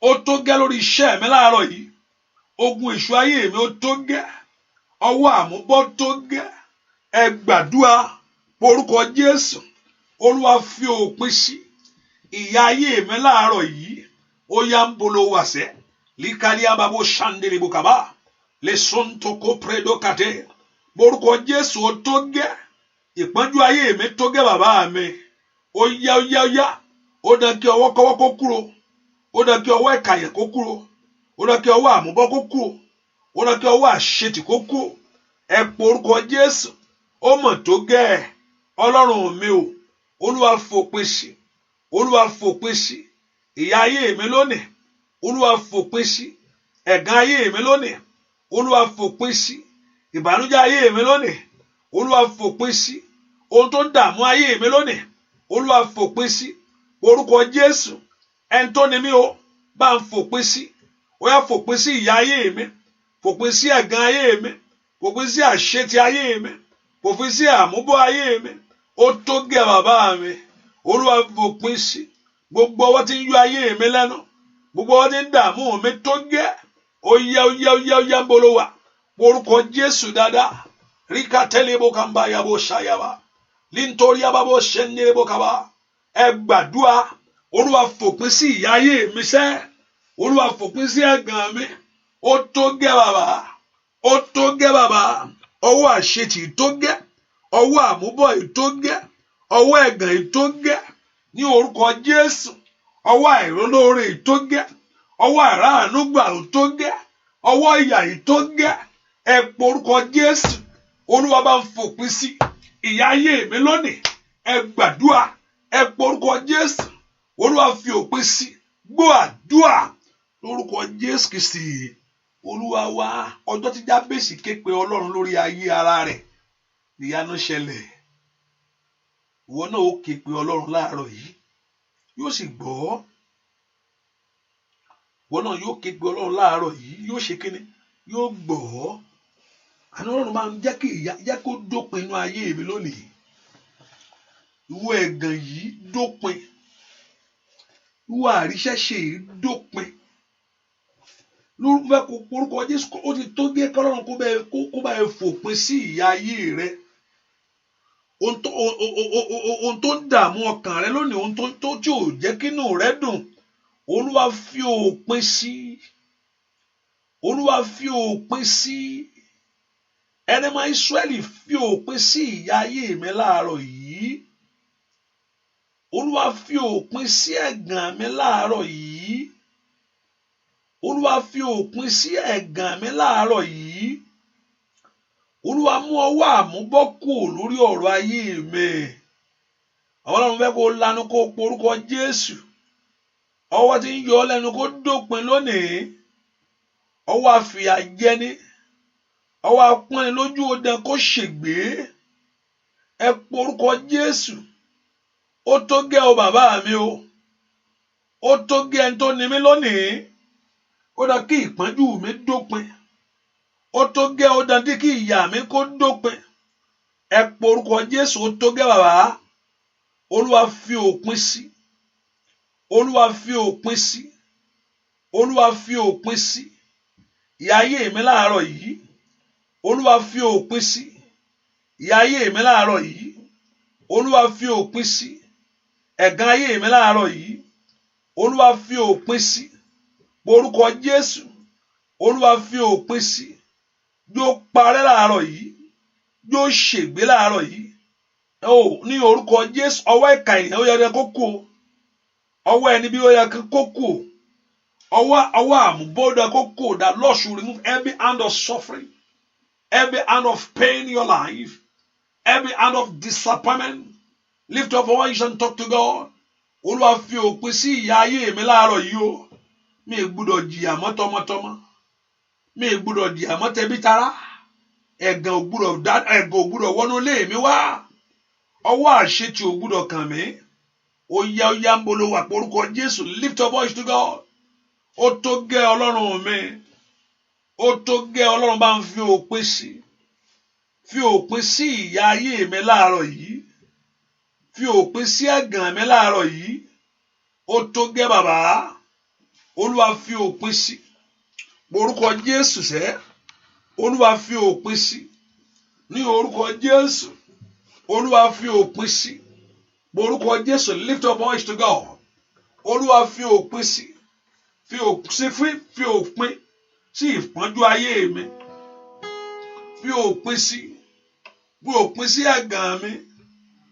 Ó tó gẹ́ lórí iṣẹ́ mi láàárọ̀ yìí. Ogun èṣù ayé mi ó tó gẹ́. Ọwọ́ àmúbọ̀ tó gẹ́. Ẹ gbàdúrà orúkọ Jésù. Olúwa fi òpin sí ìyà ayé mi láàárọ̀ yìí. Ó yá ń bolo wàṣẹ́. Likalia babo shandele bukaba. Le sonto ko predo kate. Orúkọ Jésù ó tó gẹ́. Ìpọ́njú ayé mi tó gẹ́ bàbá mi. Ó yá. Ó dá kí ọwọ́ kọ́wọ́ kó kúrò. Ó dá kí ọwọ́ ìkàyẹ̀ kó kúrò. Ó dá kí ọwọ́ àmúbọ́ kó kúrò. Ó dá kí ọwọ́ àṣetì kó kúrò. Ẹ po orúkọ Jésù. Ó mọ̀ tó gẹ́. Ọlọ́run mi o. Olúwa fòpin sí. Olúwa fòpin sí ìyà ayé mi lónìí. Olúwa fòpin sí ẹ̀gàn ayé mi lónìí. Olúwa fòpin sí ìbànújẹ́ ayé mi lónìí. Olúwa fòpin sí ohun tó ń dààmú ayé mi lónìí. Olúwa fòpin sí orúkọ Jésù. Ẹni tó ni mí o bá ń fòpin sí. Ó yá fòpin sí ìyà ayé mi. Fòpin sí ẹ̀gàn ayé mi. Fòpin sí àṣetì ayé mi. Fòpin sí àmúbọ̀ ayé mi. Ó tó gẹ́ bàbá mi. Olúwa fòpin sí. gbogbo ọwọ́ tí ń yọ ayé mi lẹ́nu, gbogbo ọwọ́ tí ń dààmú mi tó gẹ́, ó yá ń bolo wà orúkọ Jésù dáadáa. Ríkà tẹ́lẹ̀ bó kan bá yàbò ṣàyàbá nítorí abábọ̀ ṣe ń nílé bó kaba. Ẹ gbàdúrà, Olúwa fòpin sí ìyà ayé mi sẹ́, Olúwa fòpin sí ẹ̀gàn mi. Ó tó gẹ́ bàbá, ó tó gẹ́ bàbá. Ọwọ́ àṣetì tó gẹ́, ọwọ́ àmúbọ̀ tó gẹ́, ọwọ́ ẹ̀gàn tó gẹ́ ní orúkọ Jésù. Ọwọ́ àìrólóore tó gẹ́, ọwọ́ àìráàánúgbà tó gẹ́, ọwọ́ ìyà tó gẹ́. Ẹ pe orúkọ Jésù. Olúwa bá ń fòpin sí ìyà ayé mi lónìí. Ẹ gbàdúrà, ẹ pe orúkọ Jésù. Olúwa fi òpin sí. Gbọ́ àdúrà lórúkọ Jésù Kristi Olúwa wa. Ọjọ́ tí Jábésì ké pe Ọlọ́run lórí ayé ara rẹ̀, ìyanu ṣẹlẹ̀. Ìwọ náà ó ké pe Ọlọ́run láàárọ̀ yìí, yóò sì gbọ́. Ìwọ náà yóò ké pe Ọlọ́run láàárọ̀ yìí, yóò ṣe kíni? Yóò gbọ́. Àní Ọlọ́run máa ń jẹ́ kí ìyà jẹ́ kó dópin inú ayé mi lónìí. Ìwọ ẹ̀gàn yìí dópin. Ìwọ àríṣẹ́ṣe yìí dópin. Lórúkọ Jésù, ó ti tó gé kọ́lọ́run kó bá ẹ fòpin sí ìyà ayé rẹ. Ohun tó ń dààmú ọkàn rẹ lónìí, ohun tó tí ò jẹ́ kínú rẹ dùn, Olúwa fi òpin sí. Olúwa fi òpin sí. Ẹni máa Ísírẹ́lì fi òpin sí ìyà ayé mi láàárọ̀ yìí. Olúwa fi òpin sí ẹ̀gàn mi láàárọ̀ yìí. Olúwa fi òpin sí ẹ̀gàn mi láàárọ̀ yìí. Olúwa mú ọwọ́ àmúbọ́ kúrò lórí ọ̀rọ̀ ayé mi. Àwọn Ọlọ́run fẹ́ kó lanu kó porúkọ Jésù. Ọwọ́ tí ń yọ ọ́ lẹ́nu kó dópin lónìí. Ọwọ́ àfìyàjẹni, ọwọ́ apọ́nni lójú ọdẹ kó ṣègbé. Ẹ porúkọ Jésù. Ó tó gẹ́ o bàbá mi o. Ó tó gẹ́ ẹni tó ní mi lónìí. Ó dá kí ìpọ́njú mi dópin. Ó tó gẹ́ ó dá kí ìyà mi kó dópin. Ẹ porúkọ Jésù. Ó tó gẹ́ bàbá. Olúwa fi òpin sí. Olúwa fi òpin sí. Olúwa fi òpin sí. Ìyà ayé mi láàárọ̀ yìí. Olúwa fi òpin sí. Ìyà ayé mi láàárọ̀ yìí. Olúwa fi òpin sí. Ẹ̀gàn ayé mi láàárọ̀ yìí. Olúwa fi òpin sí. Orúkọ Jésù. Olúwa fi òpin sí. Yóò parẹ́ láàárọ̀ yìí. Yóò ṣègbé láàárọ̀ yìí. Ní orúkọ Jésù. Ọwọ́ ìkà ènìyàn ó yẹ kó kú. Ọwọ́ ẹni bí ó yẹ kó kú. Ọwọ́ àmúbọ́dọ̀ kó kú. That Lord should remove every hand of suffering, every hand of pain in your life, every hand of disappointment. Lift up your voice and talk to God. Olúwa fi òpin sí ìyà ayé mi láàárọ̀ yìí o. Mi ò gbọ́dọ̀ jìyà mọ́ tọmọtọmọ. Mi ò gbọ́dọ̀ jìyà mọ́ tẹbí tará. Ẹ̀gàn ò gbọ́dọ̀ wọnú ilé mi wá. Ọwọ́ àṣetì ò gbọ́dọ̀ kàn mí. Ó yá ń bolo wà porúkọ Jésù. Lift your voice to God. Ó tó gẹ́ Ọlọ́run mi. Ó tó gẹ́ Ọlọ́run bá ń fi òpin sí. Fi òpin sí ìyà ayé mi láàárọ̀ yìí. Fi òpin sí ẹ̀gàn mi láàárọ̀ yìí. Ó tó gẹ́ bàbá. Olúwa fi òpin sí. Orúkọ Jésù sẹ́. Olúwa fi òpin sí. Ní orúkọ Jésù. Olúwa fi òpin sí. Orúkọ Jésù. Lift your voice to God. Olúwa fi òpin sí. Fi òpin sí ìpọ́njú ayé mi. Fi òpin sí. Fi òpin sí ẹ̀gàn mi.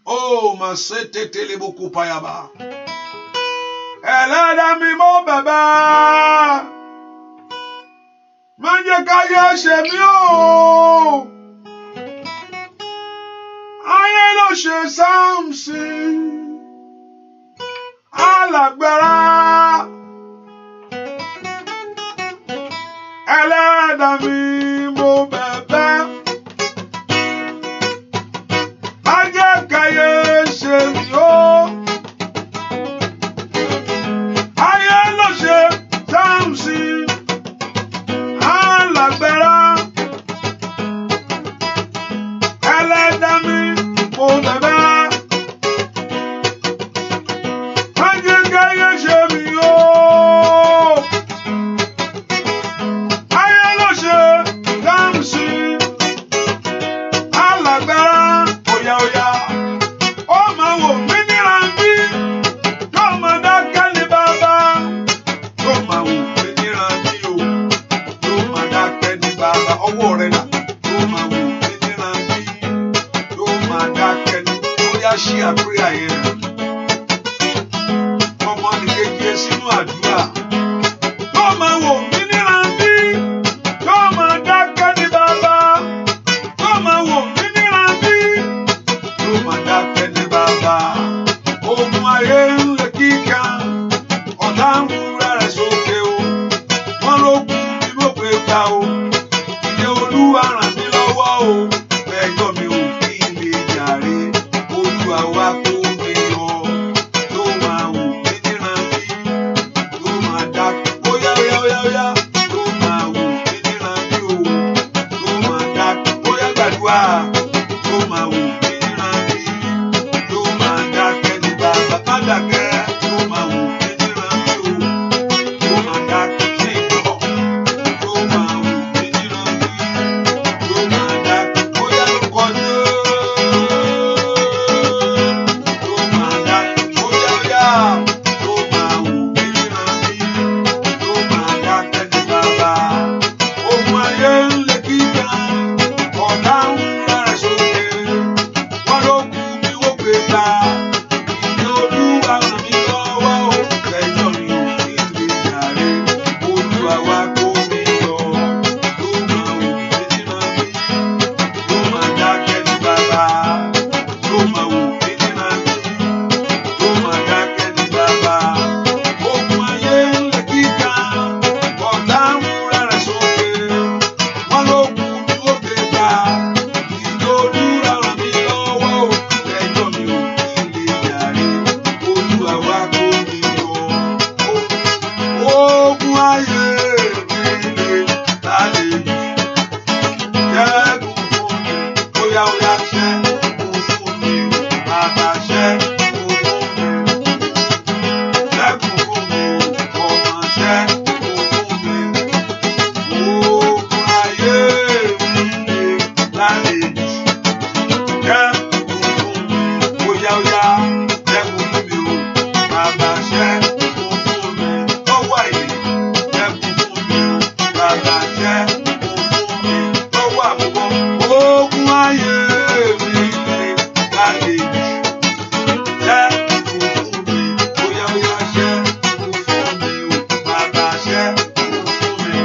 Ó mà ṣe tètè lè bó kó payaba. Ẹlẹ́dàá mi mo bẹ̀bẹ̀. Má jẹ́ káyé ṣe mí o. Ayé ló ṣe Samson. Alágbára. Ẹlẹ́dàá mi mo bẹ̀bẹ̀. Má jẹ́ káyé ṣe mí o. Ayé ló ṣe Samson. Alágbára. Ẹlẹ́dàá mi mo bẹ̀bẹ̀. Má jẹ́ káyé yá share prayer yẹn. Ọmọ nìkejì ẹ sínú àdúrà. Yóò máa wò mí nírántí. Yóò máa dákẹ́ ní bàbá. Yóò máa wò mí nírántí. Yóò máa dákẹ́ ní bàbá. Ogun ayé ń lè kíkà. Ọ̀tá ń wúra rẹ̀ sókè o. Wọ́n ló kú bí mo pè gbà o. Ìdè Olúwa ràn mí lọ́wọ́ o. Ẹjọ́ mi ò kí n lè jàre. Olúwa wá kó mi yọ. Yóò máa wò mí nírántí. Yóò máa dákẹ́. Óyá. Yóò máa wò mí nírántí o. Yóò máa dákẹ́. Óyá gbàdúrà. Yóò máa wò mí nírántí. Yóò máa dákẹ́ ní bàbá. Má dákẹ́. Yóò máa wò mí nírántí o. Yóò máa dákẹ́ ní ìgbọ́. Yóò máa wò mí nírántí. Yóò máa dákẹ́. Óyá lórúkọ Jésù. Yóò máa dákẹ́. Óyá. Yóò máa wò mí nírántí. Yóò máa dákẹ́ ní bàbá. Ogun ayé ń lè kíkà. Ọ̀tá ń múra rẹ̀ sókè. Wọ́n ló kú bí wọ́n gbé gbà. Ìdè Olúwa ràn mí lọ́wọ́ o. Ẹjọ́ mi ò kí n lè jàre. Olúwa wá kó mi yọ. Yóò máa wò mí nírántí. Yóò máa dákẹ́ ní bàbá. Yóò máa wò mí nírántí. Yóò máa dákẹ́ ní bàbá. Ogun ayé ń lè kíkà. Ọ̀tá ń múra rẹ̀ sókè. Wọ́n ló kú bí wọ́n gbé gbà. Ìdè Olúwa ràn mí lọ́wọ́ o. Ẹjọ́ mi ò kí n lè jàre. Olúwa wá kó mi yọ. Ogun ayé mi lè lálejò. Ṣẹ́gun fún mi. Óyá ṣẹ́gun fún mi o. Bàbá ṣẹ́gun fún mi. Ṣẹ́gun fún mi o. Ọmọ ṣẹ́gun fún mi. Ogun ayé mi lè lálejò. Ṣẹ́gun fún mi. Óyá ṣẹ́gun fún mi o. Bàbá ṣẹ́gun fún mi. Lọ́wọ́ àìlè ṣẹ́gun fún mi o. Bàbá ṣẹ́gun fún mi. Lọ́wọ́ àbúkọ́. Ogun ayé mi lè lálejò. Ṣẹ́gun fún mi. Óyá ṣẹ́gun fún mi o. Bàbá ṣẹ́gun fún mi.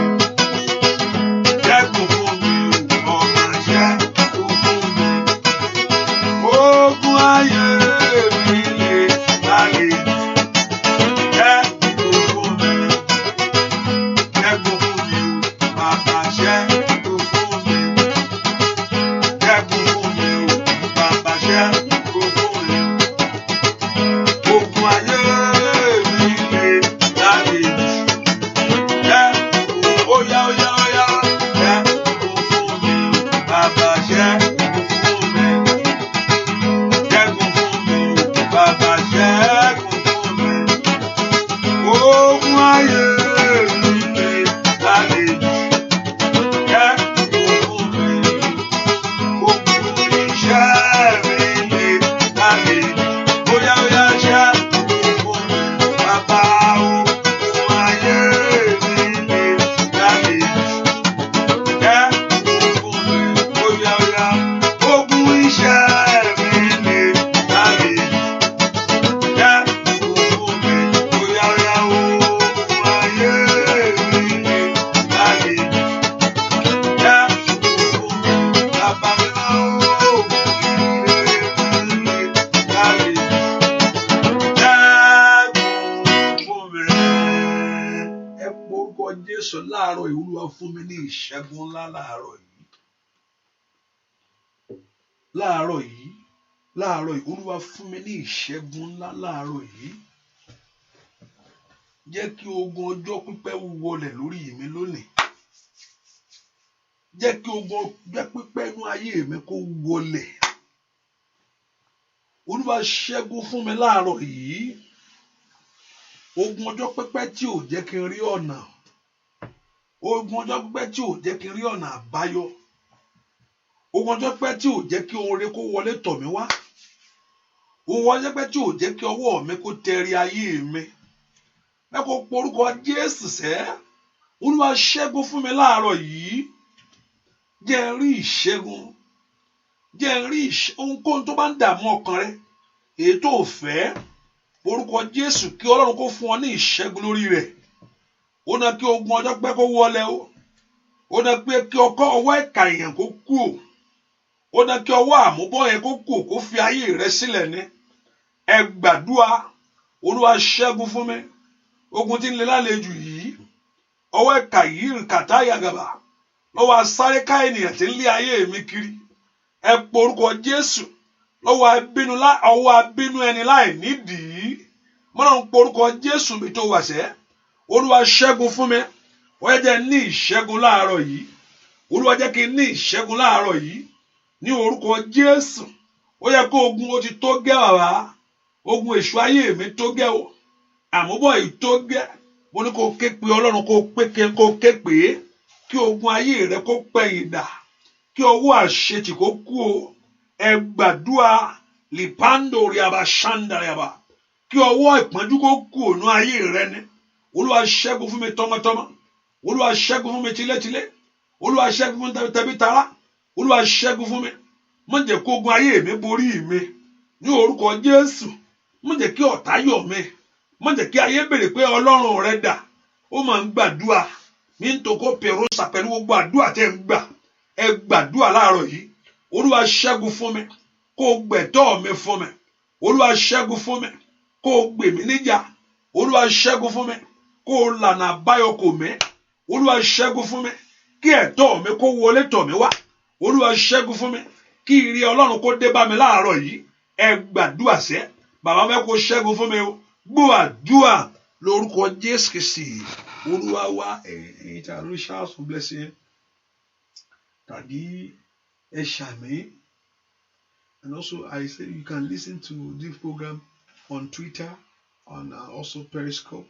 Ṣẹ́gun fún mi o. Ọmọ ṣẹ́gun fún mi. Ogun ayé mi lè lálejò. Ṣẹ́gun fún mi. Ṣẹ́gun fún mi o. Bàbá ṣẹ́gun fún mi. Ṣẹ́gun fún mi o. Bàbá ṣẹ́gun fún mi. Ogun ayé mi lè lálejò. Ṣẹ́gun óyá. Ṣẹ́gun fún mi o. Bàbá ṣẹ́gun fún mi. Ṣẹ́gun fún mi o. Bàbá ṣẹ́gun fún mi. Ogun ayé mi lè lálejò. Ṣẹ́gun fún mi. Ogun iṣẹ́ mi lè lálejò. Óyá ṣẹ́gun fún mi. Bàbá ogun ayé mi lè lálejò. Ṣẹ́gun fún mi. Óyá ogun iṣẹ́ mi lè lálejò. Ṣẹ́gun fún mi. Óyá ogun ayé mi lè lálejò. Ṣẹ́gun fún mi. Bàbá mi ogun ilé mi lè lálejò. Ṣẹ́gun fún mi. Ẹ pọ orúkọ Jésù láàárọ̀ yìí. Olúwa fún mi ní ìṣẹ́gun ńlá láàárọ̀ yìí. Láàárọ̀ yìí. Olúwa fún mi ní ìṣẹ́gun ńlá láàárọ̀ yìí. Jẹ́ kí ogun ọjọ́ pípẹ́ wọlẹ̀ lórí mi lónìí. Jẹ́ kí ogun ọjọ́ pípẹ́ inú ayé mi kó wọlẹ̀. Olúwa ṣẹ́gun fún mi láàárọ̀ yìí. Ogun ọjọ́ pípẹ́ tí ò jẹ́ kí n rí ọ̀nà. Ogun ọjọ́ pípẹ́ tí ò jẹ́ kí n rí ọ̀nà àbáyọ. Ogun ọjọ́ pípẹ́ tí ò jẹ́ kí ohun rere kó wọlé tọ̀ mí wá. Ogun ọjọ́ pípẹ́ tí ò jẹ́ kí ọwọ́ mi kó tẹrí ayé mi. Ẹ kò porúkọ Jésù sẹ́. Olúwa ṣẹ́gun fún mi láàárọ̀ yìí. Jẹ́ n rí ìṣẹ́gun. Jẹ́ n rí ohunkóhun tó bá ń dààmú ọkàn rẹ. èyí tó fẹ́ orúkọ Jésù kí Ọlọ́run kó fún ọ ní ìṣẹ́gun lórí rẹ̀. Ó náà kí ogun ọjọ́ pẹ́ kó wọlé o. Ó náà pé kí ọwọ́ ìkà èèyàn kó kú o. Ó náà kí ọwọ́ àmúbọ̀ yẹn kó kú kó fi ayé rẹ sílẹ̀ ní. Ẹ gbàdúrà, Olúwa ṣẹ́gun fún mi ogun tí ń lé lálejò yìí, ọwọ́ ìkà yìí kàtá yàgàbà lọ́wọ́ asáré ká ènìyàn tí ń lé ayé mi kiri. Ẹ po orúkọ Jésù lọ́wọ́ abínú ẹni láì nídìí. Mọ́nà ń po orúkọ Jésù mi tó wà sẹ́. Olúwa ṣẹ́gun fún mi. Ó yẹ jẹ́ ní ìṣẹ́gun láàárọ̀ yìí. Olúwa jẹ́ kí n ní ìṣẹ́gun láàárọ̀ yìí ní orúkọ Jésù. Ó yẹ kó ogun ó ti tó gẹ́ bàbá. Ogun èṣù ayé mi tó gẹ́ o. Àmúbọ̀ yìí tó gẹ́. Mo ní kó ké pe Ọlọ́run kó ké pé kí ogun ayé rẹ kó pẹ̀yìn dà. Kí ọwọ́ àṣetì kó kú o. Ẹ gbàdúrà lìpándò riaba ṣándà riaba. Kí ọwọ́ ìpọ́njú kó kú ònú ayé rẹ ní. Olúwa ṣẹ́gun fún mi tọmọtọmọ. Olúwa ṣẹ́gun fún mi tilétilé. Olúwa ṣẹ́gun fún mi tẹbítara. Olúwa ṣẹ́gun fún mi. Má jẹ́ kó ogun ayé mi borí mi ní orúkọ Jésù. Má jẹ́ kí ọ̀tá yọ̀ mí. Má jẹ́ kí ayé béèrè pé Ọlọ́run rẹ dà. Ó máa ń gbàdúrà ní ntòkó pèròsà pẹ̀lú gbogbo àdúrà tẹ́ ń gbà. Ẹ gbàdúrà láàárọ̀ yìí. Olúwa ṣẹ́gun fún mi. Kó gbẹ̀tọ́ mi fún mi. Olúwa ṣẹ́gun fún mi. Kó gbè mí níjà. Olúwa ṣẹ́gun fún mi. Kó lànà àbáyọ kò mí. Olúwa ṣẹ́gun fún mi. Kí ẹ̀tọ́ mi kó wọlé tọ̀ mí wá. Olúwa ṣẹ́gun fún mi. Kí ire Ọlọ́run kó dé bá mi láàárọ̀ yìí. Ẹ gbàdúrà sẹ́. Bàbá fẹ́ kó ṣẹ́gun fún mi o. Gbọ́ àdúrà lórúkọ Jésù Kristi. Olúwa wá ẹ̀yin tí a ló ṣáàṣù blessing tàbí ẹ ṣàmì. And also I say you can listen to this program on Twitter, on also Periscope.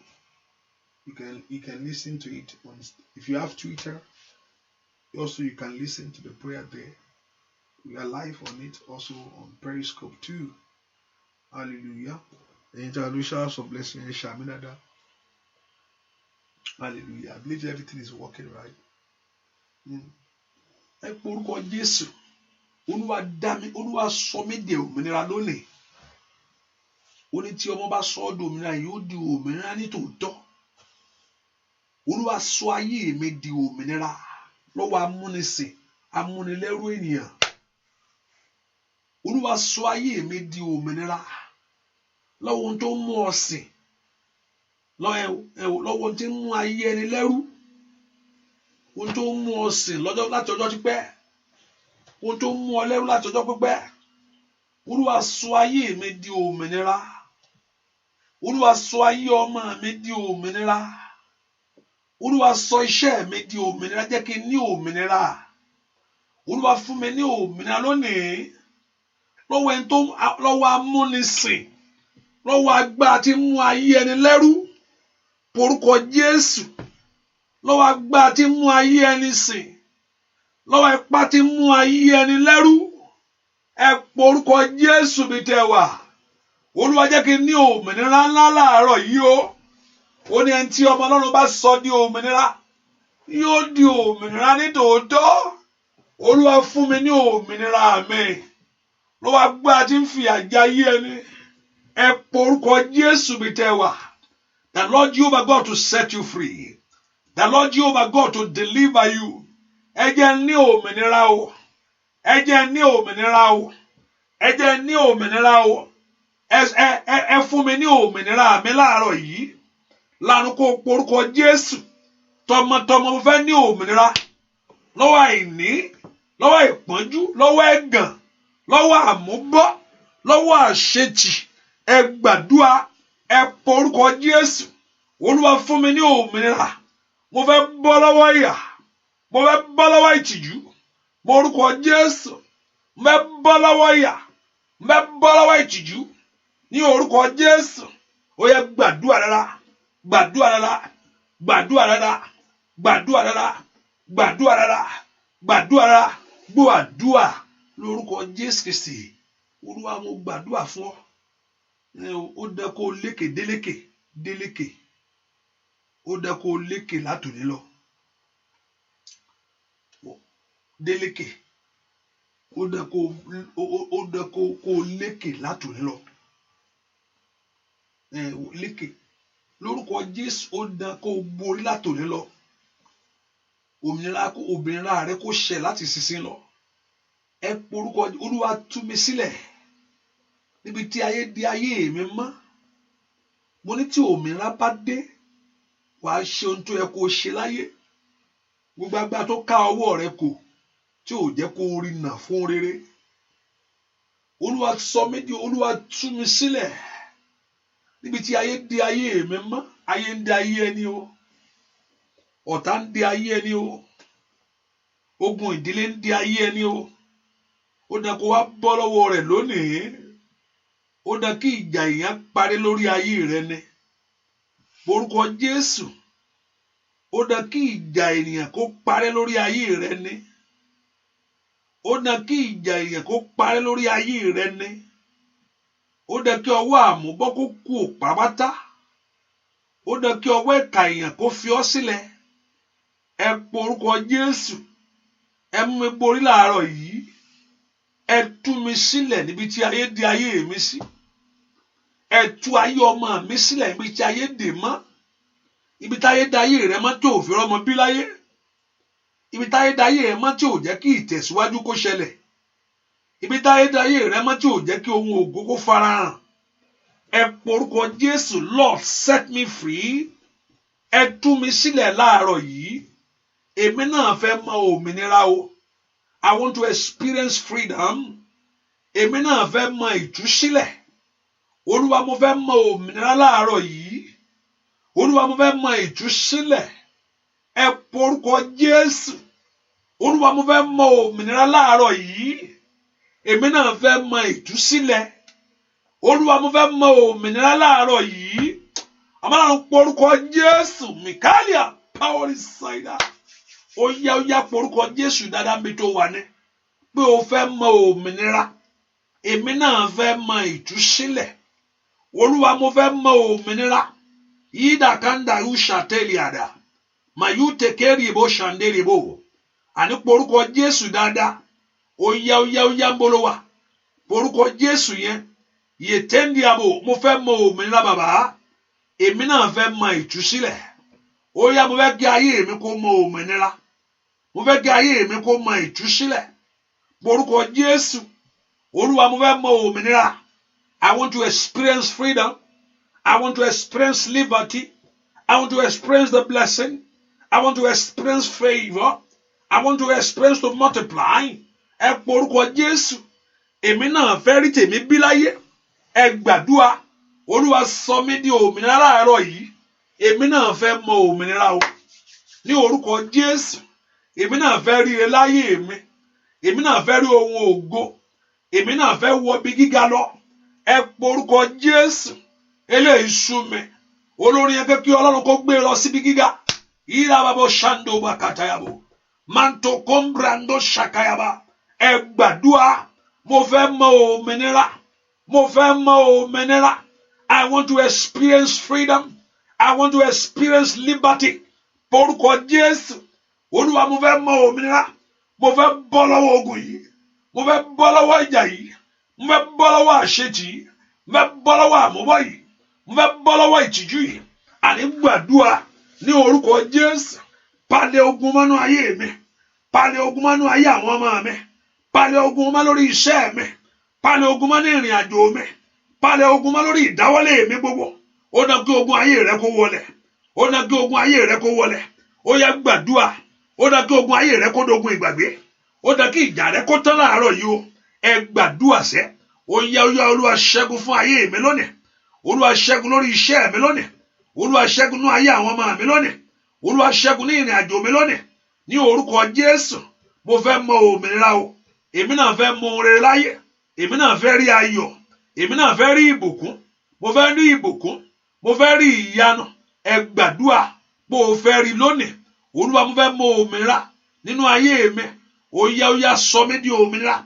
You can listen to it on, if you have Twitter. Also you can listen to the prayer there. We are live on it also on Periscope too. Hallelujah. House of blessing. Hallelujah. I believe everything is working right. Ẹ porúkọ Jésù. Olúwa dá mi, Olúwa sọ mí di òmìnira lónìí. Ó ní tí ọmọ bá sọ ọ́ di òmìnira yóò di òmìnira ní tòótọ́. Olúwa sọ ayé mi di òmìnira lọ́wọ́ amúnisìn, amúnilẹ́rú ènìyàn. Olúwa sọ ayé mi di òmìnira lọ́wọ́ ohun tó mú ọ sìn, lọ́wọ́ ohun tí ń mú ayé ẹni lẹ́rú, ohun tó mú ọ sìn láti ọjọ́ pípẹ́, ohun tó mú ọ lẹ́rú láti ọjọ́ pípẹ́. Olúwa sọ ayé mi di òmìnira. Olúwa sọ ayé ọmọ mi di òmìnira. Olúwa sọ iṣẹ́ mi di òmìnira. Jẹ́ kí n ní òmìnira. Olúwa fún mi ní òmìnira lónìí lọ́wọ́ amúnisìn, lọ́wọ́ agbára tí ń mú ayé ẹni lẹ́rú. Porúkọ Jésù. Lọ́wọ́ agbára tí ń mú ayé ẹni sìn, lọ́wọ́ ipá tí ń mú ayé ẹni lẹ́rú. Ẹ porúkọ Jésù bí tẹ́ wà. Olúwa jẹ́ kí n ní òmìnira ńlá láàárọ̀ yìí o. Ó ní ẹni tí ọmọ Ọlọ́run bá sọ di òmìnira yóò di òmìnira ní tòótọ́. Olúwa fún mi ní òmìnira mi. Lọ́wọ́ agbára tí ń fi àjà ayé ẹni. Ẹ porúkọ Jésù bí tẹ́ wà. The Lord Jehovah God to set you free. The Lord Jehovah God to deliver you. Ẹ jẹ́ ní òmìnira o. Ẹ jẹ́ ní òmìnira o. Ẹ jẹ́ ní òmìnira o. Ẹ fún mi ní òmìnira mi láàárọ̀ yìí. Lánàá kó porúkọ Jésù. Tọmọtọmọ mo fẹ́ ní òmìnira. Lọ́wọ́ àìní, lọ́wọ́ ìpọ́njú, lọ́wọ́ ẹ̀gàn, lọ́wọ́ àmúbọ́, lọ́wọ́ àṣetì. Ẹ gbàdúrà, ẹ porúkọ Jésù. Olúwa fún mi ní òmìnira. Mo fẹ́ bọ́ lọ́wọ́ ìyà. Mo fẹ́ bọ́ lọ́wọ́ ìtìjú. Mo orúkọ Jésù. Mo fẹ́ bọ́ lọ́wọ́ ìyà. Mo fẹ́ bọ́ lọ́wọ́ ìtìjú. Ní orúkọ Jésù. Ó yẹ gbàdúrà rárá. Gbàdúrà rárá. Gbàdúrà rárá. Gbàdúrà rárá. Gbàdúrà rárá. Gbàdúrà rárá. Gbọ́ àdúrà lórúkọ Jésù Kristi. Olúwa mo gbàdúrà fún ọ. Ó dẹ́ kó lékè délékè. Ó dẹ́ kó lékè látòní lọ. Délékè. Ó dẹ́ kó lékè látòní lọ. lékè lórúkọ Jésù ó dán kó borí látòní lọ òmìnira rẹ kó ṣẹ láti sísìn lọ ẹ porúkọ Olúwa tú mi sílẹ̀ níbi tí ayé di ayé mi mọ́ mo ní tí òmìnira bá dé wàá ṣe ohun tó yẹ kó ṣe láyé gbogbo agbára tó ká ọwọ́ rẹ kò tí ò jẹ́ kó rí nà fún rere Olúwa sọ mí di Olúwa tú mi sílẹ̀ níbi tí ayé di ayé mi mọ́ ayé ń di ayé ẹni o ọ̀tá ń di ayé ẹni o ogun ìdílé ń di ayé ẹni o ó dá kó wá bọ́ lọ́wọ́ rẹ̀ lónìí ó dá kí ìjà èèyàn parí lórí ayé rẹ ni orúkọ Jésù ó dá kí ìjà ènìyàn kó parí lórí ayé rẹ ni ó dá kí ìjà èèyàn kó parí lórí ayé rẹ ni ó dá kí ọwọ́ àmúbọ́ kó kú pàápàá ó dá kí ọwọ́ ìkà èèyàn kó fi ọ́ sílẹ̀ ẹ porúkọ Jésù ẹ mú mi borí láàárọ̀ yìí ẹ tú mi sílẹ̀ níbi tí ayé di ayé mi sí ẹ tú ayé ọmọ mi sílẹ̀ níbi tí ayé dè mọ́ ibi táyé da ayé rẹ mọ́ tí ò fi rọ́mọ bí láyé ibi táyé da ayé rẹ mọ́ tí ò jẹ́ kí ìtẹ̀síwájú kó ṣẹlẹ̀ ibi táyé da ayé rẹ mọ́ tí ò jẹ́ kí ohun ògo kó farahàn ẹ porúkọ Jésù Lord set me free ẹ tú mi sílẹ̀ láàárọ̀ yìí èmi náà fẹ́ mọ òmìnira o I want to experience freedom èmi náà fẹ́ mọ ìtúsílẹ̀ Olúwa mo fẹ́ mọ òmìnira láàárọ̀ yìí Olúwa mo fẹ́ mọ ìtúsílẹ̀ ẹ porúkọ Jésù Olúwa mo fẹ́ mọ òmìnira láàárọ̀ yìí èmi náà fẹ́ mọ ìtúsílẹ̀ Olúwa mo fẹ́ mọ òmìnira láàárọ̀ yìí àmọ́ porúkọ Jésù Mikalia power inside ó yá porúkọ Jésù dáadáa mi tó wà ní pé o fẹ́ mọ òmìnira èmi náà fẹ́ mọ ìtúsílẹ̀ Olúwa mo fẹ́ mọ òmìnira yídà kanda yú ṣàtẹ́lì àdá mà yú tẹkẹ́rì ìbò ṣàndẹ́rì ìbò àní porúkọ Jésù dáadáa ó yá ń bolo wa porúkọ Jésù yẹn yè tẹ́ndì àbò mo fẹ́ mọ òmìnira bàbá èmi náà fẹ́ mọ ìtúsílẹ̀ ó yá mo fẹ́ kí ayé mi kó mọ òmìnira mo fẹ́ kí ayé mi kó mọ ìtúsílẹ̀ porúkọ Jésù Olúwa mo fẹ́ mọ òmìnira I want to experience freedom I want to experience liberty I want to experience the blessing I want to experience favor I want to experience to multiply ẹ porúkọ Jésù èmi náà fẹ́ rí tèmi bí láyé ẹ gbàdúrà Olúwa sọ mí di òmìnira láàárọ̀ yìí èmi náà fẹ́ mọ òmìnira o ní orúkọ Jésù èmi náà fẹ́ rí ire láyé mi èmi náà fẹ́ rí ohun ògo èmi náà fẹ́ wọ bí gíga lọ ẹ porúkọ Jésù eléyìí sú mi olórin yẹn kí Ọlọ́run kó gbé lọ síbi gíga ìlà bàbá ṣàǹdó bàkàtàyàbò manto kọ́ńbrando ṣàkàyàbà ẹ gbàdúrà mo fẹ́ mọ òmìnira mo fẹ́ mọ òmìnira I want to experience freedom I want to experience liberty porúkọ Jésù Olúwa mo fẹ́ mọ òmìnira mo fẹ́ bọ́ lọ́wọ́ ogun yìí mo fẹ́ bọ́ lọ́wọ́ ìjà yìí mo fẹ́ bọ́ lọ́wọ́ àṣetì yìí mo fẹ́ bọ́ lọ́wọ́ àmúbọ̀ yìí mo fẹ́ bọ́ lọ́wọ́ ìtìjú yìí àní gbàdúrà ní orúkọ Jésù palẹ̀ ogun mọ́nú ayé mi palẹ̀ ogun mọ́nú ayé àwọn ọmọ mi palẹ̀ ogun mọ́ lórí iṣẹ́ mi palẹ̀ ogun mọ́ ní ìrìn àjò mi palẹ̀ ogun mọ́ lórí ìdáwọ́lé mi gbogbo ó dá kí ogun ayé rẹ kó wọlẹ̀ ó dá kí ogun ayé rẹ kó wọlẹ̀ ó yá gbàdúrà ó dá kí ogun ayé rẹ kó dogun ìgbàgbé ó dá kí ìjà rẹ kó tán láàárọ̀ yìí o ẹ gbàdúrà sẹ́ ó yá Olúwa ṣẹ́gun fún ayé mi lónìí Olúwa ṣẹ́gun lórí iṣẹ́ mi lónìí Olúwa ṣẹ́gun ní ayé àwọn ọmọ mi lónìí Olúwa ṣẹ́gun ní ìrìn àjò mi lónìí ní orúkọ Jésù mo fẹ́ mọ òmìnira o èmi náà fẹ́ mọ rere láyé èmi náà fẹ́ rí ayọ̀ èmi náà fẹ́ rí ìbùkún mo fẹ́ rí ìbùkún mo fẹ́ rí ìyanu ẹ gbàdúrà bó o fẹ́ rí lónìí Olúwa mo fẹ́ mọ òmìnira nínú ayé mi ó yá sọ mí di òmìnira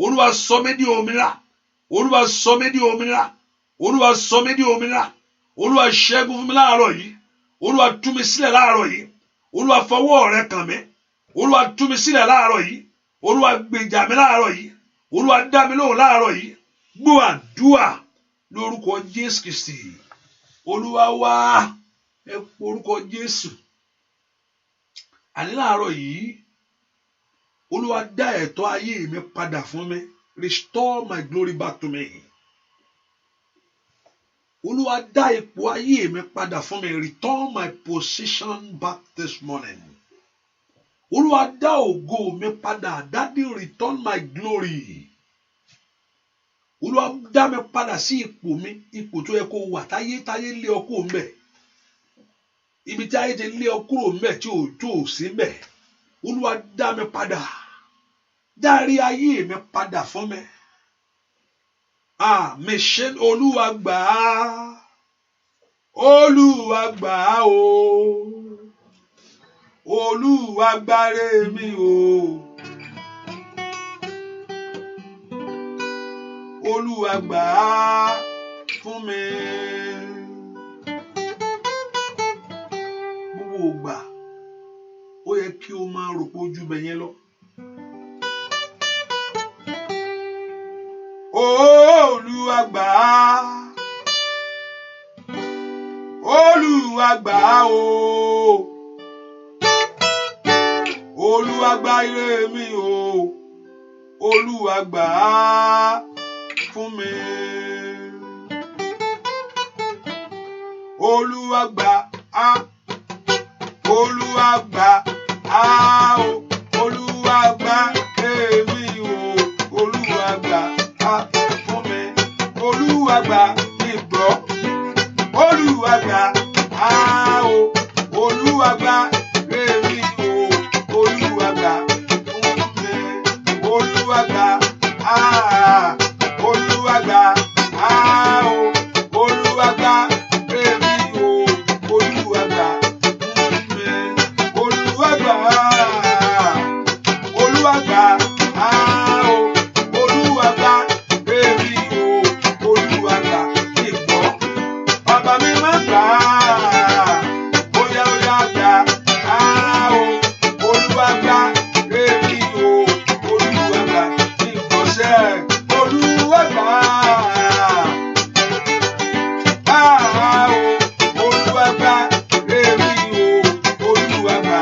Olúwa sọ mí di òmìnira Olúwa sọ mí di òmìnira Olúwa sọ mí di òmìnira Olúwa ṣẹ́gun fún mi láàárọ̀ yìí Olúwa tú mi sílẹ̀ láàárọ̀ yìí Olúwa fọwọ́ rẹ kàn mí Olúwa tú mi sílẹ̀ láàárọ̀ yìí Olúwa gbèjà mi láàárọ̀ yìí Olúwa dá mi lóhùn láàárọ̀ yìí gbọ́ àdúrà lórúkọ Jésù Kristi Olúwa wá ẹ porúkọ Jésù. Àní láàárọ̀ yìí Olúwa dá ẹ̀tọ́ ayé mi padà fún mi. Restore my glory back to me. Olúwa dá ipò ayé mi padà fún mi. Return my position back this morning. Olúwa dá ògo mi padà. Daddy, return my glory. Olúwa dá mi padà sí ipò mi, ipò tó yẹ kó wà táyé lé ọ kúrò ńbẹ̀. Ibi tí ayé ti lé ọ kúrò ńbẹ̀ tí ò sí ńbẹ̀. Olúwa dá mi padà. Dárí ayé mi padà fún mi. Mi ṣe Olúwa gbà á. Olúwa gbà á o. Olúwa gbáre mi o. Olúwa gbà á fún mi. Gbogbo ìgbà ó yẹ kí o máa rò pé ojú bẹ̀ yẹn lọ. Olúwa gbà á. Olúwa gbà á o. Olúwa gbà ire mi o. Olúwa gbà á fún mi. Olúwa gbà á. Olúwa gbà á o. Olúwa gbà èmi o. Olúwa gbà á fún mi. Olúwa gbà ìgbọ́. Olúwa gbà á o. Olúwa gbà èmi o. Olúwa gbà fún mi. Olúwa gbà á. Olúwa gbà á o. Olúwa gbà èmi o. Olúwa gbà fún mi. Olúwa gbà á. Olúwa gbà á o. Olúwa gbà èmi o. Olúwa gbà ìgbọ́. Bàbá mi máa gbà á. Óyá gbà á o. Olúwa gbà èmi o. Olúwa gbà ìgbọ́sẹ̀. Olúwa gbà á o. Olúwa gbà èmi o. Olúwa gbà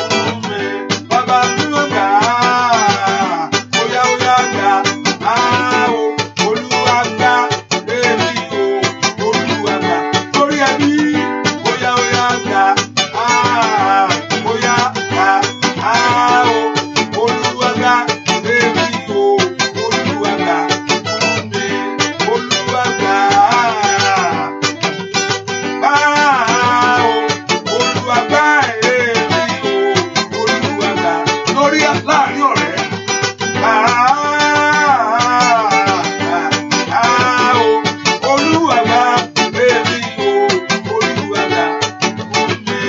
fún mi. Bàbá mi máa gbà á. Óyá gbà á o. Olúwa gbà èmi o. Olúwa gbà lórí ẹbí. Óyá gbà á. Óyá gbà á o. Olúwa gbà èmi o. Olúwa gbà fún mi. Olúwa gbà á. Gbà á o. Olúwa gbà èmi o. Olúwa gbà lórí láàrin ọ̀rẹ́. Gbà á o. Olúwa gbà èmi o. Olúwa gbà fún mi.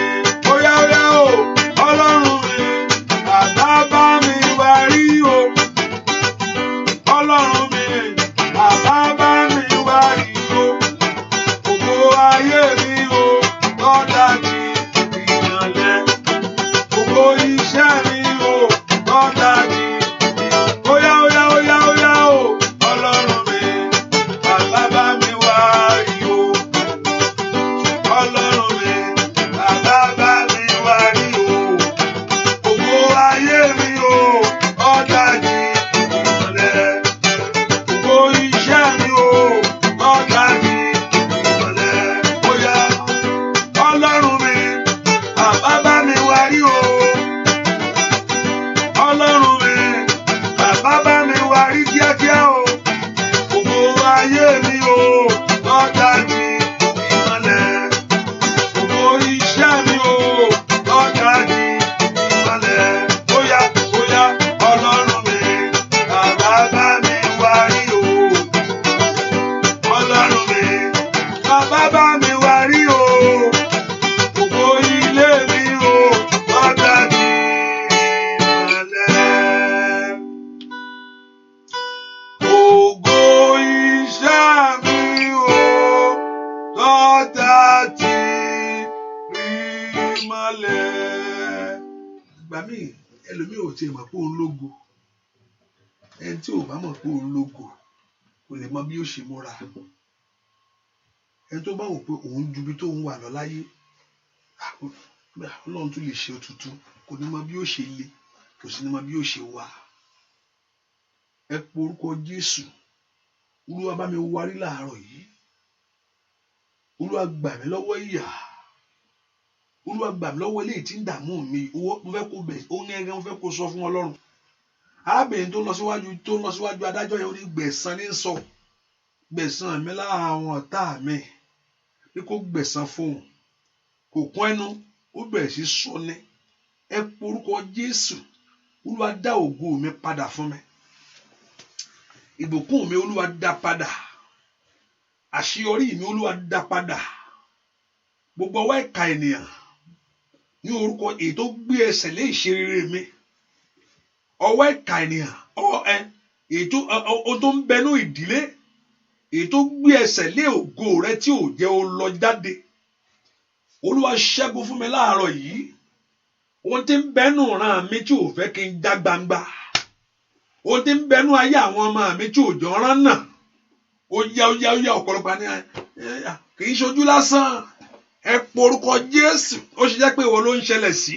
Óyá o. Ọlọ́run mi, bàbá bá mi wá rí o. Ọlọ́run mi, bàbá bá mi wá rí o. Ògo ayé mi o, lọ́dà di ìyànlẹ̀. Ògo iṣẹ́ mi o, lọ́dà di óyá o. Ọlọ́run mi, bàbá bá mi wá rí o. Ọlọ́run mi, bàbá bá mi wá rí o. Ògo ayé mi o, lọ́dà di ìyànlẹ̀. Ògo iṣẹ́ mi o, lọ́dà di ìyànlẹ̀. Óyá Ọlọ́run mi, bàbá bá mi wá rí o. Ọlọ́run mi, bàbá bá mi wá rí kíákíá o. Ògo ayé mi o, lọ́dà di ìmọ́lẹ̀. Ògo iṣẹ́ mi o, lọ́dà di ìmọ́lẹ̀. Óyá Ọlọ́run mi, bàbá bá mi wá rí o. Ọlọ́run mi, bàbá bá mi wá rí o. Ògo ilé mi o, lọ́dà di ìmọ́lẹ̀. Ògo iṣẹ́ mi o, lọ́dà di ìmọ́lẹ̀. Ìgbà míì ẹlòmíì ò tiẹ̀ mọ̀ pé òun lógo. Ẹni tí ò bá mọ̀ pé òun lógo kò lè mọ bí ó ṣe múra. ẹni tó bá wò pé òun ju ibi tó ń wà lọ láyé Ọlọ́run tún lè ṣe òtútù, kò ní mọ bí ó ṣe le, kò sì ní mọ bí ó ṣe wà. Ẹ pe orúkọ Jésù. Olúwa bá mi wárí láàárọ̀ yìí. Olúwa gbà mí lọ́wọ́ ìyà. Olúwa gbà mí lọ́wọ́ eléyìí tí ń dààmú mi. Mo fẹ́ kó bẹ̀, ó ní ẹgbẹ́ mo fẹ́ kó sọ fún Ọlọ́run. Arábìnrin tó lọ síwájú adájọ́ yẹn ó ní gbẹ̀san ní sọ. Gbẹ̀san mi lára àwọn ọ̀tá mi. Bí kò gbẹ̀san fún un. Kò kún ẹnu, ó bẹ̀rẹ̀ sí sọ ní. Ẹ pe orúkọ Jésù. Olúwa dá ògo mi padà fún mi. Ìbùkún mi Olúwa dá padà. Àṣeyọrí mi Olúwa dá padà. Gbogbo ọwọ́ ìkà ènìyàn ní orúkọ èyí tó gbé ẹsẹ̀ lé ìṣerere mi. Ọwọ́ ìkà ènìyàn, èyí tó ń bẹnu ìdílé, èyí tó gbé ẹsẹ̀ lé ògo rẹ tí ò jẹ́ ó lọ jáde. Olúwa ṣẹ́gun fún mi láàárọ̀ yìí. Ohun tí ń bẹnu ràn mí tí ò fẹ́ kí n já gbangba. Ohun tí ń bẹnu ayé àwọn ọmọ mi tí ò jọ rán náà. Ó yá ọ̀pọ̀lọpọ̀ ní kì í ṣojú lásán. Ẹ pe orúkọ Jésù. Ó ṣe jẹ́ pé ìwọ ló ń ṣẹlẹ̀ sí.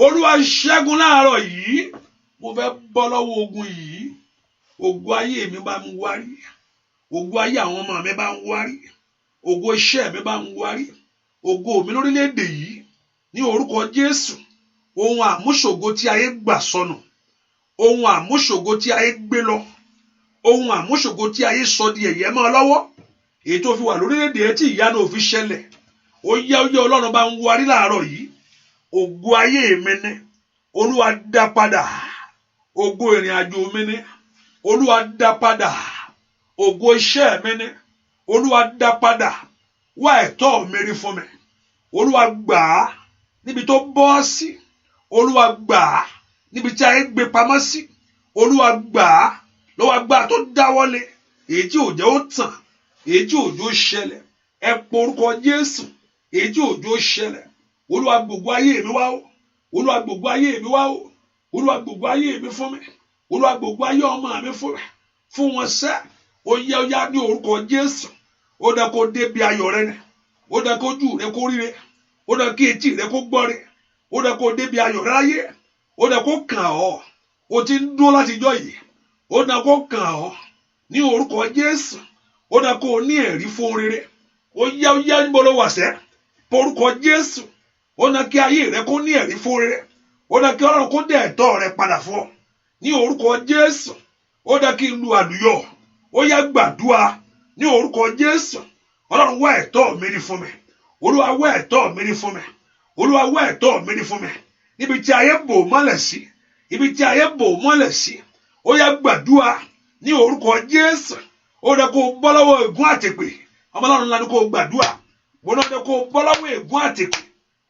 Olúwa ṣẹ́gun láàárọ̀ yìí. Mo fẹ́ bọ́ lọ́wọ́ ogun yìí. Ògo ayé mi bá ń wárí. Ògo ayé àwọn ọmọ mi bá ń wárí. Ògo iṣẹ́ mi bá ń wárí. Ògo mi lórílẹ̀-èdè yìí. Ní orúkọ Jésù. Ohun àmúṣògo tí ayé gbà sọnù. Ohun àmúṣògo tí ayé gbé lọ. Ohun àmúṣògo tí ayé sọ di ẹ̀yẹ mọ́ ọ lọ́wọ́. Èyí tó fi wà lórílẹ̀-èdè ẹ tí ìyanu ò fi ṣẹlẹ̀. Ó yá Ọlọ́run bá ń wárí láàárọ̀ yìí. Ògo ayé mi ni. Olúwa dá padà. Ògo ìrìn àjò mi ni. Olúwa dá padà. Ògo iṣẹ́ mi ni. Olúwa dá padà. Wá ẹ̀tọ́ mi rí fún mi. Olúwa gbà á níbi tó bọ́ sí. Olúwa gbà á níbi tí ayé gbé pamọ́ sí. Olúwa gbà á lọ́wọ́ agbára tó dáwọ́lé. Èyí tí òjò ó tàn. Èyí tí òjò ṣẹlẹ̀. Ẹ pe orúkọ Jésù. Èyí tí òjò ṣẹlẹ̀. Olúwa gbogbo ayé mi wá o. Olúwa gbogbo ayé mi wá o. Olúwa gbogbo ayé mi fún mi. Olúwa gbogbo ayé ọmọ mi fún mi. Fún wọn sẹ́. Ó yá ní orúkọ Jésù. Ó dá kó débi ayọ̀ rẹ ni. Ó dá kó ojú rẹ kó ríre. Ó dá kí etí rẹ kó gbọ́ rẹ. Ó dá kó débi ayọ̀ rẹ láyé. Ó dá kó kàn ọ́. Ó ti ń dúró láti jọ́ yìí. Ó dá kó kàn ọ́. Ní orúkọ Jésù. Ó dá kó ní ẹ̀rí fún rere. Ó yá níbo ló wà sẹ́. Porúkọ Jésù. Ó dá kí ayé rẹ kó ní ẹ̀rí fún rere. Ó dá kí Ọlọ́run kó dé ẹ̀tọ́ rẹ padà fún ọ. Ní orúkọ Jésù. Ó dá kí lu àlùyọ. Ó yá gbàdúrà. Ní orúkọ Jésù. Ọlọ́run wá ẹ̀tọ́ mi rí fún mi. Olúwa wá ẹ̀tọ́ mi rí fún mi. Olúwa wá ẹ̀tọ́ mi rí fún mi. Níbi tí ayé bò mọ́lẹ̀ sí. Ibi tí ayé bò mọ́lẹ̀ sí. Ó yá gbàdúrà. Ní orúkọ Jésù. Ó dá kó bọ́ lọ́wọ́ ègún àtèpè. Ọmọ Ọlọ́run ńlá ni kó gbàdúrà. Ó dá kó bọ́ lọ́wọ́ ègún àtèpè.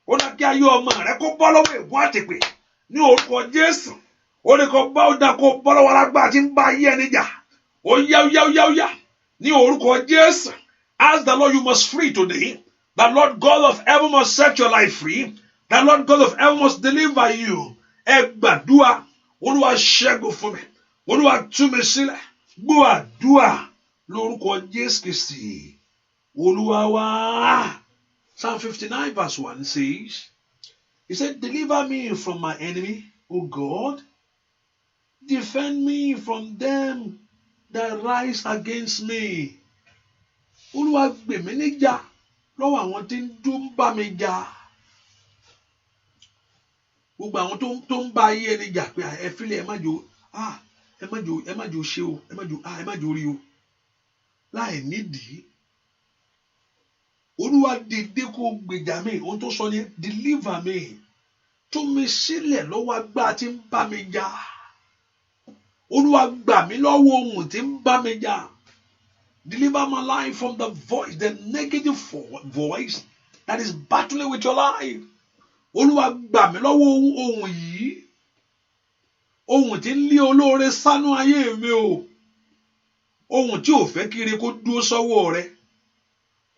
Ó dá kí ayé ọmọ rẹ kó bọ́ lọ́wọ́ ègún àtèpè. Ní orúkọ Jésù. Ó dá kó bọ́ lọ́wọ́ alágbára tí ń bá ayé ẹni jà. Ó yá. Ní orúkọ Jésù. Ask the Lord, you must free today. The Lord God of heaven must set your life free. The Lord God of heaven must deliver you. Ẹ gbàdúrà. Olúwa ṣẹ́gun fún mi. Olúwa tú mi sílẹ̀. Gbọ́ àdúrà lórúkọ Jésù Kristi. Olúwa wá. Psalm 59 verse 1 says, he said, deliver me from my enemy, O God. Defend me from them that rise against me. Olúwa gbè mí níjà lọ́wọ́ àwọn tí ń dún bá mi jà. Gbogbo àwọn tó ń bá ayé ẹni jà pé ẹ fílẹ̀ ẹ má jò ṣe o, ẹ má jò rí o. Láì nídìí. Olúwa dìde kó gbèjà mi. Ohun tó sọ ni deliver me. Tú mi sílẹ̀ lọ́wọ́ agbára tí ń bá mi jà. Olúwa gbà mí lọ́wọ́ ohun tí ń bá mi jà. Deliver my life from the voice, the negative voice that is battling with your life. Olúwa gbà mí lọ́wọ́ ohun yìí. Ohun tí ń lé olóore sánú ayé mi o. Ohun tí ò fẹ́ kiri kó dúró sọ́wọ́ rẹ.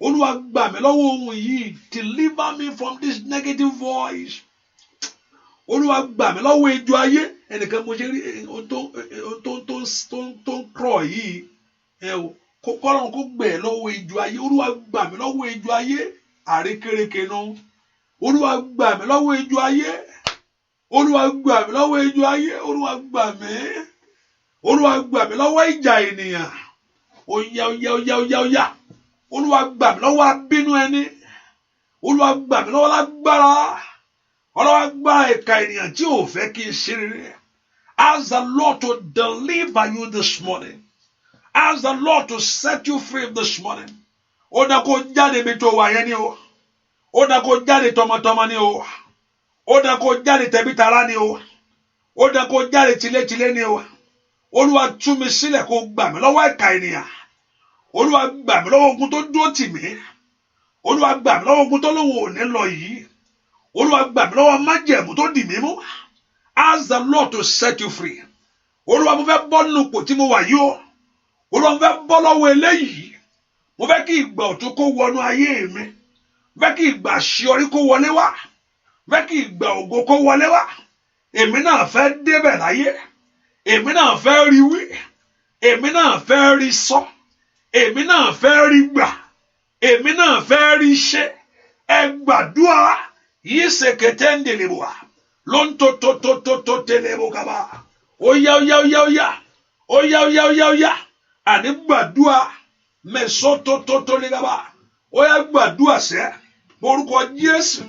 Olúwa gbà mí lọ́wọ́ ohun yìí. Deliver me from this negative voice. Olúwa gbà mí lọ́wọ́ ejò ayé. Ẹnìkan mo ṣe rí ohun tó ń kọ̀ yìí. kọ́lọ́run kó gbẹ̀ lọ́wọ́ ejò ayé. Olúwa gbà mí lọ́wọ́ ejò ayé. Àrékérekè náà. Olúwa gbà mí lọ́wọ́ ejò ayé. Olúwa gbà mí lọ́wọ́ ejò ayé. Olúwa gbà mí. Olúwa gbà mí lọ́wọ́ ìjà ènìyàn. Óyá óyá óyá óyá óyá. Olúwa gbà mí lọ́wọ́ abínú ẹni. Olúwa gbà mí lọ́wọ́ lágbára. Olúwa gbára ìka ènìyàn tí ò fẹ́ kí n ṣe rere. Ask the Lord to deliver you this morning. Ask the Lord to set you free this morning. Ó dá kó jáde bí tó wà yẹn ni o. Ó dá kó jáde tọmọtọmọ ni o. Ó dá kó jáde tẹbítara ni o. Ó dá kó jáde tilétilé ni o. Olúwa tú mi sílẹ̀ kó gbà mí lọ́wọ́ ìka ènìyàn. Olúwa gbà mí lọ́wọ́ ogun tó dúró tì mí. Olúwa gbà mí lọ́wọ́ ogun tó lóun ò ní lọ yìí. Olúwa gbà mí lọ́wọ́ májẹ̀mú tó dì mí mú. Ask the Lord to set you free. Olúwa mo fẹ́ bọ́ nínú ipò tí mo wà yìí o. Olúwa mo fẹ́ bọ́ lọ́wọ́ eléyìí. Mo fẹ́ kí ìgbà ọ̀tun kó wọnú ayé mi. Mo fẹ́ kí ìgbà àṣeyọrí kó wọlé wá. Mo fẹ́ kí ìgbà ògo kó wọlé wá. Èmi náà fẹ́ débẹ̀ láyé. Èmi náà fẹ́ rí wí. Èmi náà fẹ́ rí sọ. Èmi náà fẹ́ rí gbà. Èmi náà fẹ́ rí ṣe. Ẹ gbàdúrà yìí ṣèkété ń dèlè wá. Ló ń tó tẹ̀lé bó kaba. Óyá óyá óyá óyá. Óyá óyá óyá óyá. Àní gbàdúrà mẹ́sọ́ tó lé kaba. Óyá gbàdúrà sẹ́. Lórúkọ Jésù.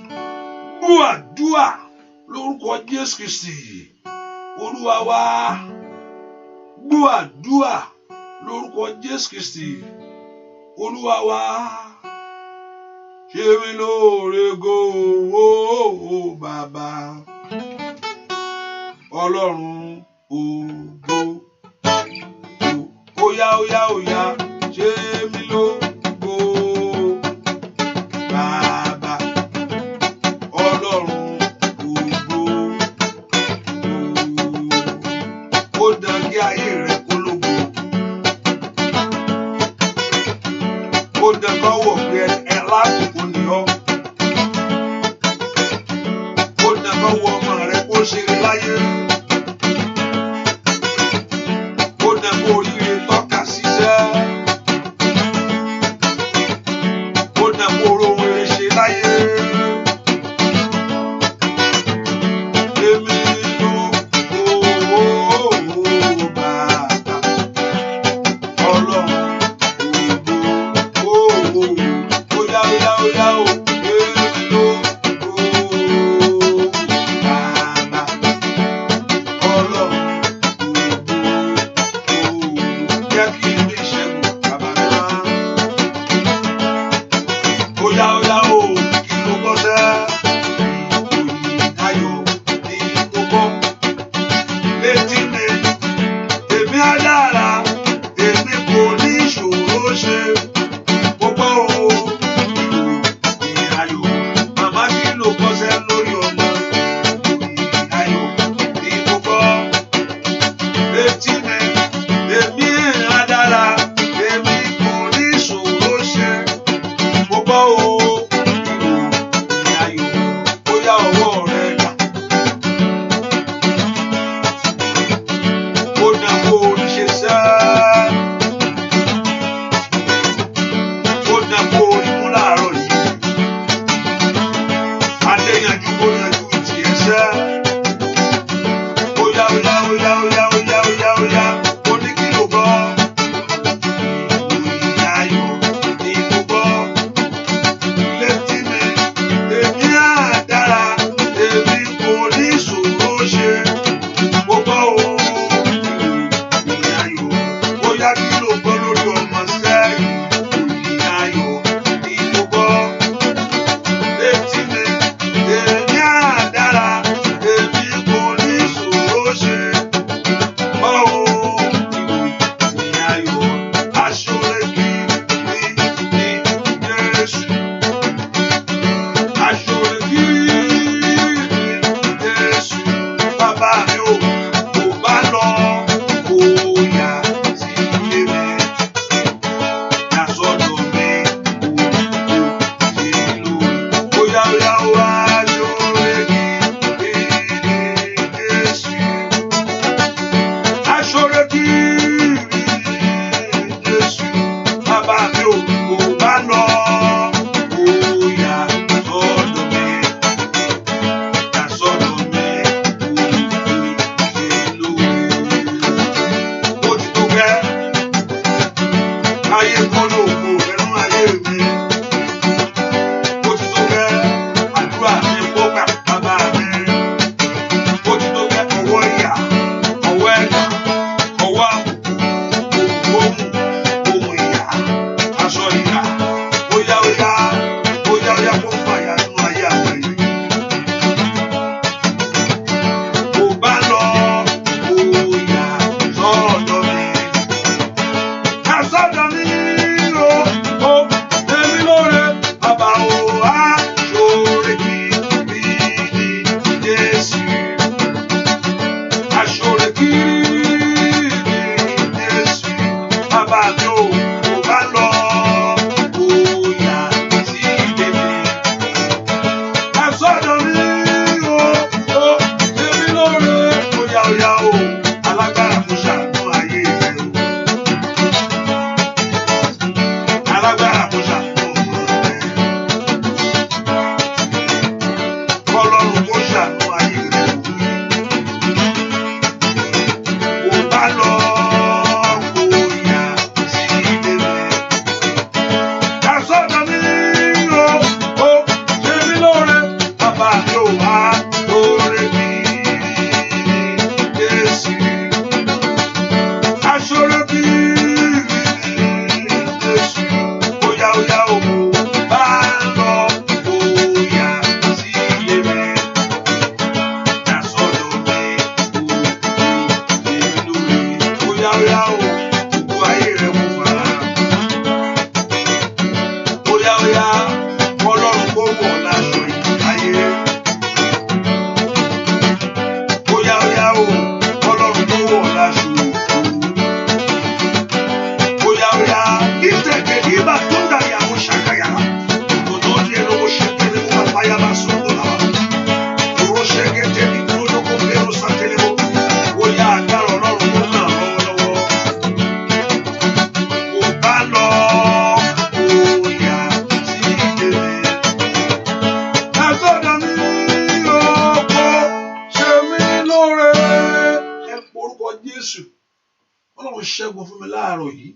Gbàdúrà lórúkọ Jésù Kristi. Olúwa wa. Gbàdúrà lórúkọ Jésù Kristi. Olúwa wa. Ṣe mí lóore go bàbá. Ọlọ́run ògo. Óyá óyá óyá. Ṣe mí lógo bàbá. Ọlọ́run ògo. Ó dán kí ayé rẹ̀ kó lógo. Ó dán kọ́wọ́ pé ẹ lákòókò ni ọ́. Ó dán kọ́wọ́ ọmọ rẹ̀ kó ṣeré láyé. Ó dán kó oríire tọ́ka ṣiṣẹ́. Ó dán kó rohun rere ṣe láyé. Èmi ló bàbá. Ọlọ́run ògo.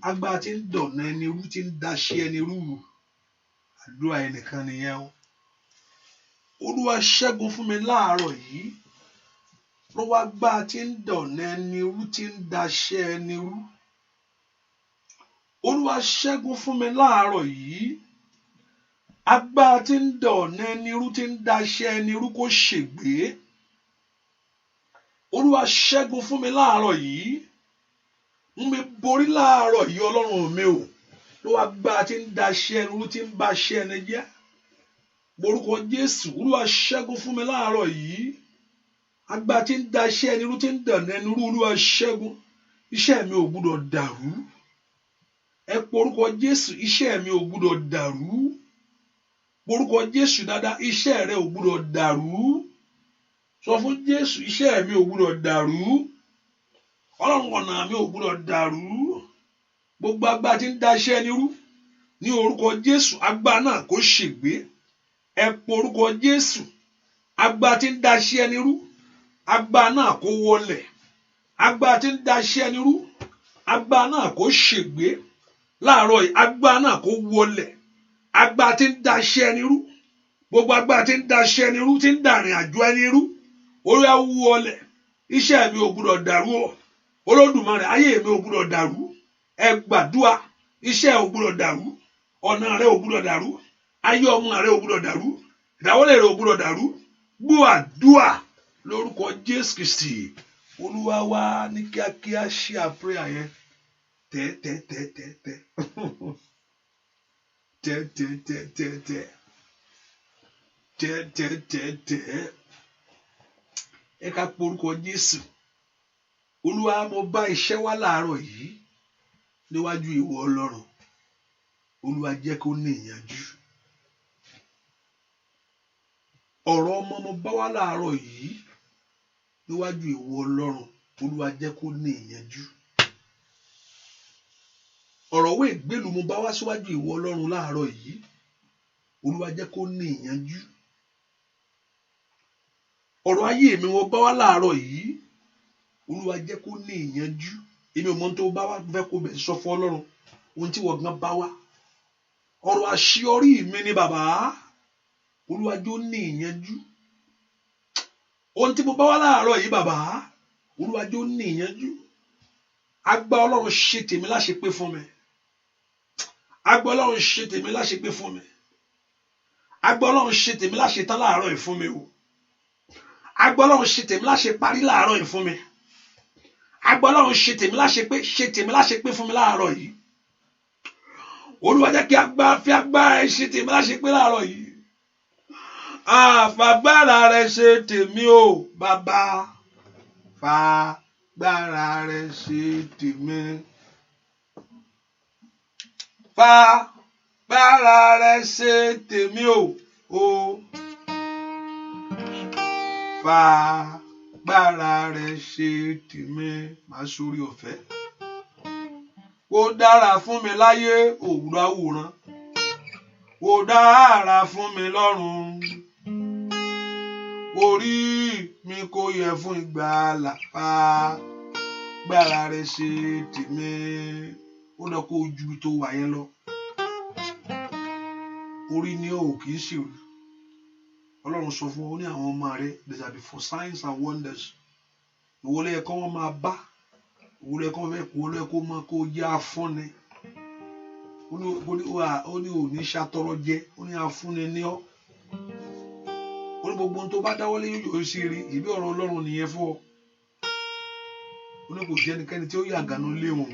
Agbára tí ń dọ̀nà ẹni rú, tí ń daṣẹ́ ẹni rú, àdúrà ẹnìkan nìyẹn o. Olúwa ṣẹ́gun fún mi láàárọ̀ yìí lọ́wọ́ agbára tí ń dọ̀nà ẹni rú, tí ń daṣẹ́ ẹni rú. Olúwa ṣẹ́gun fún mi láàárọ̀ yìí, agbára tí ń dọ̀nà ẹni rú, tí ń daṣẹ́ ẹni rú kó ṣègbé. Olúwa ṣẹ́gun fún mi láàárọ̀ yìí, mú mi borí láàárọ̀ yìí Ọlọ́run mi o, lọ́wọ́ agbára tí ń daṣẹ́ ẹni rú, tí ń baṣẹ́ ẹni jẹ́. Orúkọ Jésù, Olúwa ṣẹ́gun fún mi láàárọ̀ yìí, agbára tí ń daṣẹ́ ẹni rú, tí ń dọ̀nà ẹni rú, Olúwa ṣẹ́gun. Iṣẹ́ mi ò gbúdọ̀ dàrú. Ẹ pe orúkọ Jésù, iṣẹ́ mi ò gbúdọ̀ dàrú. Orúkọ Jésù dáadáa, iṣẹ́ rẹ ò gbúdọ̀ dàrú. Sọ fún Jésù, iṣẹ́ mi ò gbúdọ̀ dàrú. Ọlọ́run ọ̀nà mi ò gbúdọ̀ dàrú. Gbogbo agbára tí ń daṣẹ́ ẹni rú, ní orúkọ Jésù, agbára náà kó ṣègbé. Ẹ pe orúkọ Jésù, agbára tí ń daṣẹ́ ẹni rú, agbára náà kó wọlẹ̀. Agbára tí ń daṣẹ́ ẹni rú, agbára náà kó ṣègbé. Láàárọ̀ yìí, agbára náà kó wọlẹ̀. Agbára tí ń daṣẹ́ ẹni rú, gbogbo agbára tí ń daṣẹ́ ẹni rú, tí ń dàrin àjò ẹni rú, orí á wọlẹ̀. Iṣẹ́ mi ò gbúdọ̀ dàrú o. Olódùmarè, ayé mi ò gbúdọ̀ dàrú. Ẹ gbàdúrà, iṣẹ́ ò gbúdọ̀ dàrú, ọ̀nà rẹ ò gbúdọ̀ dàrú, ayé ọmọ rẹ ò gbúdọ̀ dàrú, ìdáwọ́lé rẹ ò gbúdọ̀ dàrú. Gbọ́ àdúrà lórúkọ Jésù Kristi Olúwa wa. Ní kíákíá ṣe àpéyà yẹn. Tẹ́ ẹ ká pe orúkọ Jésù. Olúwa, mo bá iṣẹ́ wá láàárọ̀ yìí níwájú ìwọ Ọlọ́run. Olúwa jẹ́ kó ní ìyànjú. Ọ̀rọ̀ ọmọ mo bá wá láàárọ̀ yìí níwájú ìwọ Ọlọ́run. Olúwa jẹ́ kó ní ìyànjú. ọ̀rọ̀ wé ìgbélu mo bá wá síwájú ìwọ Ọlọ́run láàárọ̀ yìí. Olúwa jẹ́ kó ní ìyanjú. Ọ̀rọ̀ ayé mi wọ́n bá wá láàárọ̀ yìí. Olúwa jẹ́ kó ní ìyanjú. Èmi ò mọ̀ tó bá wá fẹ́ kó bẹ̀ sọ fún Ọlọ́run ohun tí wọ́n gan bá wá. Ọ̀rọ̀ àṣeyọrí mi ni bàbá. Olúwa jẹ́ ó ní ìyanjú. Ohun tí mo bá wá láàárọ̀ yìí bàbá. Olúwa jẹ́ ó ní ìyanjú. Agbára Ọlọ́run ṣe tèmi láṣepé fún mi. Agbára Ọlọ́run ṣe tèmi láṣepé fún mi. Agbára Ọlọ́run ṣe tèmi láṣetán láàárọ̀ yìí fún mi o. Agbára Ọlọ́run ṣe tèmi láṣeparí láàárọ̀ yìí fún mi. Agbára Ọlọ́run ṣe tèmi láṣepé fún mi láàárọ̀ yìí. Olúwa jẹ́ kí fi agbára rẹ̀ ṣe tèmi láṣepé láàárọ̀ yìí. Fàgbára rẹ̀ ṣe tèmi o bàbá. Fàgbára rẹ̀ ṣe tèmi. Fàgbára rẹ̀ ṣe tèmi o. Fàgbára rẹ̀ ṣe tèmi. Màá sórí ọ̀fẹ́. Ó dára fún mi láyé òwúrọ̀ àwòrán. Ó dára fún mi lọ́run. Orí mi kò yẹ fún ìgbàlà. Fàgbára rẹ̀ ṣe tèmi. Ó dọ̀ kó ojú tó wà yẹn lọ. Orí ni ó kì í ṣe òru. Ọlọ́run sọ fún ọ ní àwọn ọmọ rẹ̀ there shall be for signs and wonders. Ìwọlé ẹ̀kọ́ wọn máa bá. Ìwọlé ẹ̀kọ́ wọn fẹ́ kó lọ ẹ̀kọ́ máa kó yá afúnni. Ó ní òní ṣàtọrọ jẹ. Ó ní afúnni ní ọ́. Ó ní gbogbo ohun tó bá dáwọ́lé yóò ṣe rí. Ìbí ọ̀rọ̀ Ọlọ́run nìyẹn fún ọ. Ó ní kò sí ẹnikẹ́ni tí ó yàgànú lé wọn.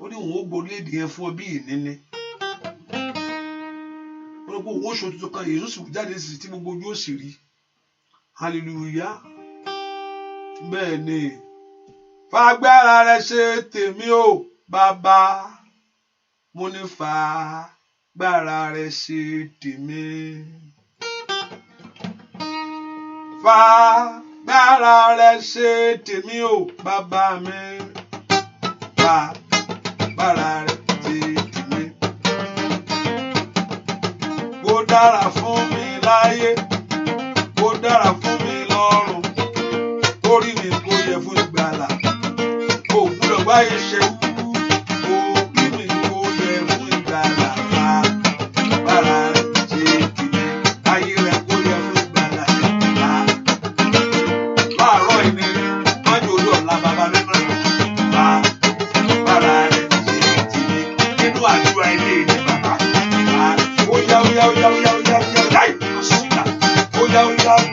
Ó ní òun ó borí èdè yẹn fún ọ bí ìníní. Ó ní kó owó oṣù tuntun kan Jésù sì jáde sí tí gbogbo ojú ó sì rí. Hallelujah. Bẹ́ẹ̀ ni. Fàgbára rẹ̀ ṣe tèmi o bàbá. Mo ní fàgbára rẹ̀ ṣe tèmi. Fàgbára rẹ̀ ṣe tèmi o bàbá mi. Fàgbára rẹ̀ ṣe tèmi. Ó dára fún mi láyé. Ó dára fún mi lọ́run. Orí mi kò yẹ fún ìgbàlà. Kò gbúdọ̀ báyé ṣe wú. Orí mi kò yẹ fún ìgbàlà. Fàgbára rẹ̀ ṣe tèmi. Ayé rẹ̀ kò yẹ fún ìgbàlà. Láàárọ̀ ìní májò orí ọ̀la bàbá mi náà. Fàgbára rẹ̀ ṣe tèmi. Nínú àdúrà ilé ìní bàbá. Ó yá láì lọ síta. Ó yá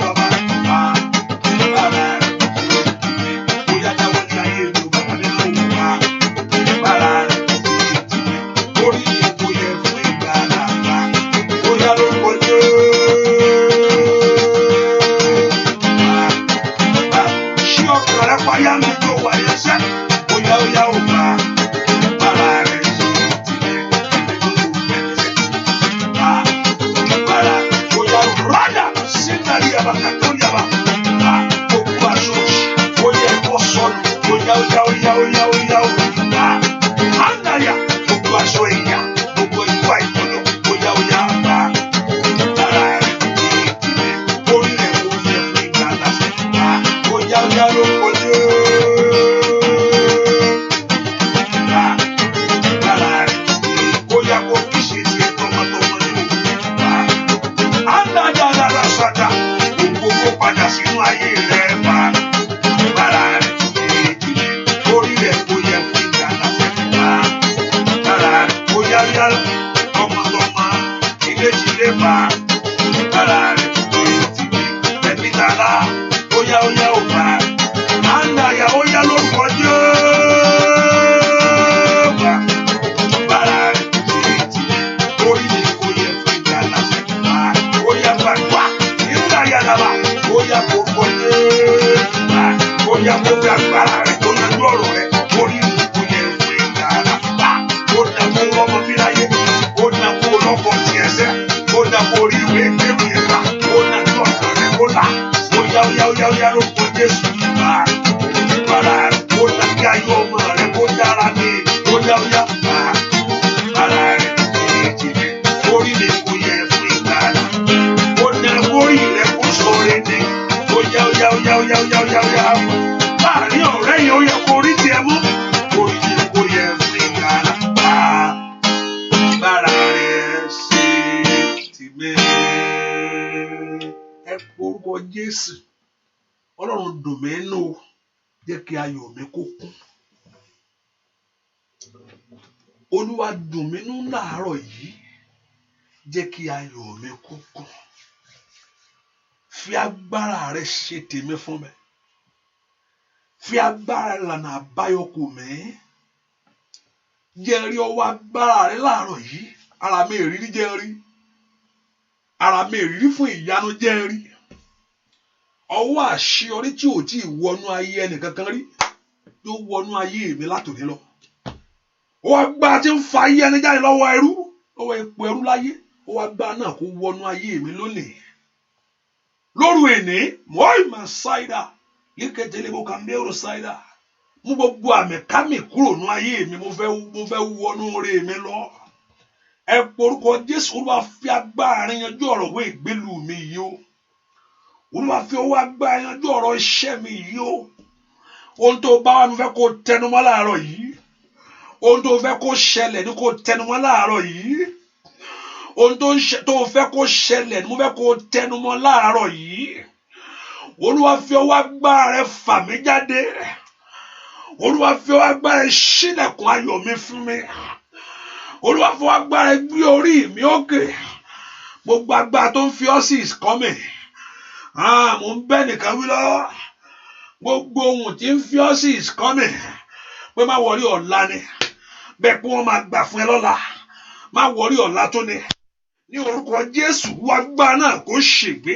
bàbá. Fàgbára rẹ̀ ṣe tèmi. Ó yá dáwọ́ ní ayé ìlú bàbá mi náà. Fàgbára rẹ̀ ṣe tèmi. Orí mi kò yẹ fún ìgbàlà. Ó yá lórúkọ Jésù. Ṣé ọkàn rẹ̀ payá mi tó wà yẹn sẹ́? Ó yá ò bá. Fàgbára rẹ̀ ṣe tèmi. Fàgbára ó yá rádà sínú yàrá kàkó yàrá. Gbogbo aṣọ ó yẹ kó sọnù. Ó yá. Àndàyà gbogbo aṣọ ìyá. Gbogbo ikú àìtọ́nà. Ó yá bá. Fàgbára rẹ̀ ṣe tèmi. Orí rẹ̀ kò yẹ fún ìgbàlà sẹ́yìn. Ó yá ló kọjú. Fàgbára rẹ̀ ó yá kó fi ṣe tiẹ̀ tọmọtọmọ nínú ìgbà. Àndàdàdàdà sàdà gbogbo padà sínú ayé rẹ̀ bá. Fàgbára rẹ̀ ṣe tèmi. Orí rẹ̀ kò yẹ fún ìgbàlà sẹ́yìn. Fàgbára rẹ̀ ó yá tọmọtọmọ ilé bá. Fàgbára rẹ̀ ṣe tèmi. Ẹ̀mí tààrà ó yá ò bá. Àndàyà ó yá lórúkọ Jésù. Fàgbára rẹ̀ ṣe tèmi. Orí mi kò yẹ fún ìgbàlà sẹ́yìn. Ó yá gbàgbà nígbà yàrá. Ó yá kó kọjú. Ó yá kó fi agbára rẹ̀ tó yanjú ọ̀rọ̀ rẹ̀. Orí mi kò yẹ fún ìgbàlà. Ó dà kó ọmọ mi láyé. Ó dà kó lọ́kọ̀ tiẹ̀ sẹ́. Ó dà kó rí tì mí. Ẹ porúkọ Jésù. Ọlọ́run dùn mí nù, jẹ́ kí ayọ̀ mi kó kún. Olúwa dùn mí nù láàárọ̀ yìí, jẹ́ kí ayọ̀ mi kó kún. Fi agbára rẹ ṣe tèmi fún mi. Fi agbára ìlànà àbáyọ kù mí. Jẹ́ rí ọwọ́ agbára rẹ láàárọ̀ yìí. Ara mi ìrírí jẹ́ rí. Ara mi ìrírí fún ìyanu jẹ́ rí. Ọwọ́ àṣeyọrí tí ò tí ì wọnú ayé ẹnìkankan rí yóò wọnú ayé mi látòní lọ. Ọwọ́ agbára tí ń fa ayé ẹni jáde lọ́wọ́ ẹrú, lọ́wọ́ ipò ẹrú láyé. Ọwọ́ agbára náà kó wọnú ayé mi lónìí. Lóru èní, mọ́ì máa ṣáìdà, líkẹ́tẹ̀lẹ́bọ̀ kàmbẹ́rù ṣáìdà. Mú gbogbo àmì kámì kúrò nú ayé mi, mo fẹ́ wọnú oore mi lọ. Ẹ porúkọ Jésù, Olúwa fi agbára rẹ yanjú ọ̀rọ̀ wé ìgbélú mi yìí o. Olúwa fi ọwọ́ agbára yanjú ọ̀rọ̀ iṣẹ́ mi yìí o. Ohun tó bá wà ní fẹ́ kó tẹnumọ́ láàárọ̀ yìí. Ohun tó fẹ́ kó ṣẹlẹ̀ ní kó tẹnumọ́ láàárọ̀ yìí. Ohun tó fẹ́ kó ṣẹlẹ̀ ní mo fẹ́ kó tẹnumọ́ láàárọ̀ yìí. Olúwa fi ọwọ́ agbára rẹ fà mí jáde. Olúwa fi ọwọ́ agbára rẹ ṣílẹ̀kùn ayọ̀ mi fún mi. Olúwa fi ọwọ́ agbára rẹ gbé orí mi òkè. Gbogbo agbára tó ń fi ọ́ sí is coming. Mo ń bẹ́ nìkan wí lọ́wọ́. Gbogbo ohun tí ń fi ọ́ sí is coming. Pé má wọrí ọ̀la ni. Bẹ́ẹ̀ pé wọ́n máa gbà fún ẹ lọ́la. Má wọrí ọ̀la tó ní. Ní orúkọ Jésù, wá agbára náà kó ṣègbé.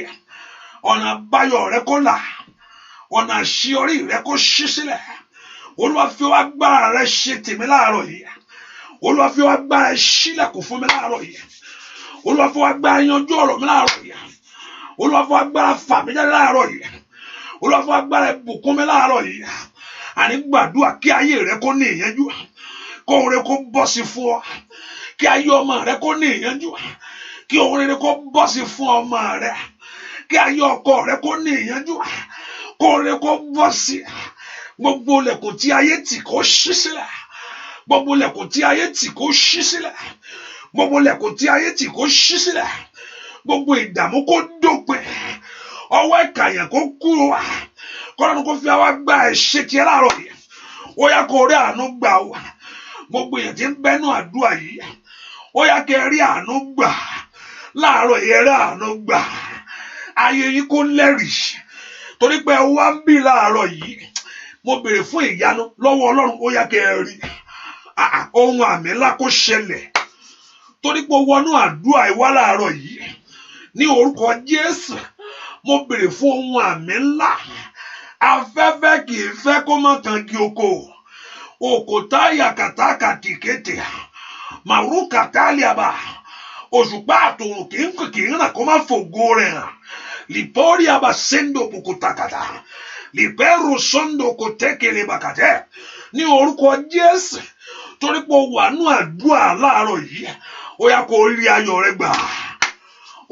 Ọ̀nà àbáyọ rẹ kó là. Ọ̀nà àṣeyọrí rẹ kó ṣí sílẹ̀. Olúwa fi ọwọ́ agbára rẹ ṣe tèmi láàárọ̀ yìí. Olúwa fi ọwọ́ agbára rẹ ṣílẹ̀kùn fún mi láàárọ̀ yìí. Olúwa fi ọwọ́ agbára yanjú ọ̀rọ̀ mi láàárọ̀ yìí. Olúwa fi ọwọ́ agbára fà mí jáde láàárọ̀ yìí. Olúwa fi ọwọ́ agbára bùkún mi láàárọ̀ yìí. Àní gbàdúrà kí ayé rẹ kó ní ìyanjú. Kó ohun rere kó bọ́ sí fún ọ. Kí ayé ọmọ rẹ kó ní ìyanjú. Kí ohun rere kó bọ́ sí fún ọmọ rẹ. Kí ayé ọkọ rẹ kó ní ìyanjú. Kó ohun rere kó bọ́ sí. Gbogbo ilẹ̀kùn tí ayé tì kó ṣí sílẹ̀. Gbogbo ilẹ̀kùn tí ayé tì kó ṣí sílẹ̀. Gbogbo ilẹ̀kùn tí ayé tì kó ṣí sílẹ̀. Gbogbo ìdààmú kó dópin. Ọwọ́ ìkàyàn kó kúrò. Kọ́lọ́run kó fi àwa gba ẹ̀ṣẹ̀ tiẹ̀ láàárọ̀ yìí. Ó yá kó rí àánú gbà wá. Gbogbo èèyàn tí ń bẹ́nu àdúrà yìí. Ó yá kẹ́ rí àánú gbà. Láàárọ̀ yìí rí àánú gbà. Ayé yìí kó lẹ́rìí. Torí pé ó wá ń bí láàárọ̀ yìí. Mo béèrè fún ìyanu lọ́wọ́ Ọlọ́run, ó yá kẹ́ rí. Ohun àmì ńlá kó ṣẹlẹ̀. Torí pé ó wọnú àdúrà ìwá láàárọ̀ yìí. Ní orúkọ Jésù, mo béèrè fún ohun àmì ńlá. Afẹ́fẹ́ kì í fẹ́ kó má kan kí oko. Òkòtá yàkàtàkà tìkété. Màrú kàtàlíàbà. Òṣùpá àtòrùn kì í ràn kó má fògo rẹ̀ hàn. Lìpọ́rí àbà sẹ́ńdò bùkútàkàtà. Lìpẹ́rù sọ́ńdò kò tẹ́kẹ̀lẹ̀ bàkàtẹ́. Ní orúkọ Jésù, torí pé ó wà nú àdúrà láàárọ̀ yìí, ó yá kó rí ayọ̀ rẹ gbà.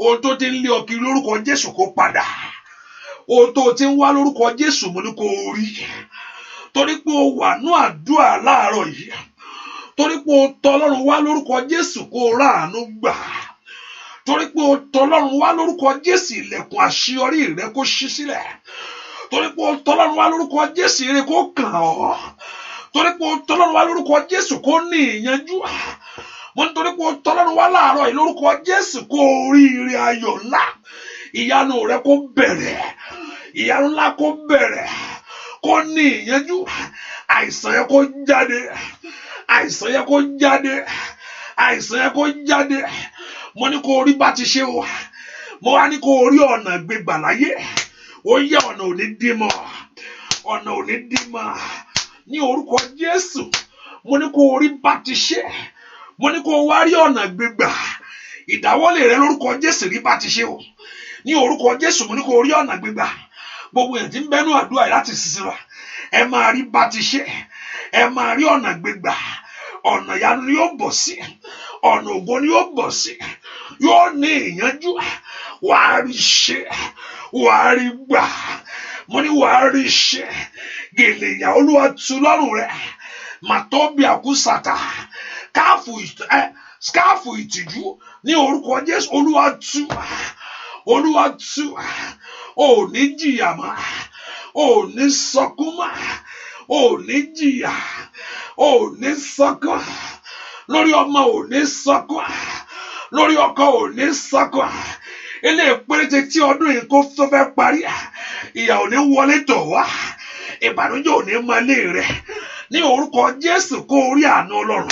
Ohun tó ti ń lé ọ kiri lórúkọ Jésù kó padà. Ohun tó ti ń wá lórúkọ Jésù mo ní kó rí. Torí pé ó wà nú àdúrà láàárọ̀ yìí. Torí pé ó tọ̀ Ọlọ́run wá lórúkọ Jésù kó ráàánú gbà. Torí pé ó tọ̀ Ọlọ́run wá lórúkọ Jésù, ilẹ̀kùn àṣeyọrí rẹ kó ṣí sílẹ̀. Torí pé ó tọ̀ Ọlọ́run wá lórúkọ Jésù, ire kó kàn ọ́. Torí pé ó tọ̀ Ọlọ́run wá lórúkọ Jésù kó ní ìyanjú. Mo ní torí pé ó tọ̀ Ọlọ́run wá láàárọ̀ yìí lórúkọ Jésù kó rí ire ayọ̀ ńlá. Ìyanu rẹ kó bẹ̀rẹ̀. Ìyanu ńlá kó bẹ̀rẹ̀. Kó ní ìyanjú. Àìsàn yẹn kó jáde. Àìsàn yẹn kó jáde. Àìsàn yẹn kó jáde. Mo ní kó rí bá ti ṣe o. Mo wá ní kó rí ọ̀nà gbégbà láyé. Ó yẹ ọ̀nà ò ní dí mọ́. Ọ̀nà ò ní dí mọ́. Ní orúkọ Jésù, mo ní kó rí bá ti ṣe. Mo ní kó wá rí ọ̀nà gbégbà. Ìdáwọ́lé rẹ lórúkọ Jésù rí bá ti ṣe o. Ní orúkọ Jésù, mo ní kó rí ọ̀nà gbégbà. Gbogbo èèyàn tí ń bẹ́nu àdúrà láti sísìn wa, ẹ máa rí bá ti ṣe. Ẹ máa rí ọ̀nà gbégbà. Ọ̀nà ìyanu ni yóò bọ̀ sí. Ọ̀nà ògo ni yóò bọ̀ sí. Yóò ní ìyanjú. Wàá rí ṣe. Wàá rí gbà. Mo ní wàá rí ṣe. Gèlè ìyà Olúwa tú lọ́rùn rẹ̀. Màtóbi àkúsàtà. skáàfù ìtìjú ní orúkọ Jésù. Olúwa tú ò ní jìyà mọ́, ò ní sọkún mọ́, ò ní jìyà, ò ní sọkún lórí ọmọ, ò ní sọkún lórí ọkọ, ò ní sọkún. Ilé péréte tí ọdún yìí kó tó fẹ́ parí, ìyà ò ní wọlé tọ̀ wá, ìbànújẹ́ ò ní mọ ilé rẹ ní orúkọ Jésù. Kó rí àánú Ọlọ́run,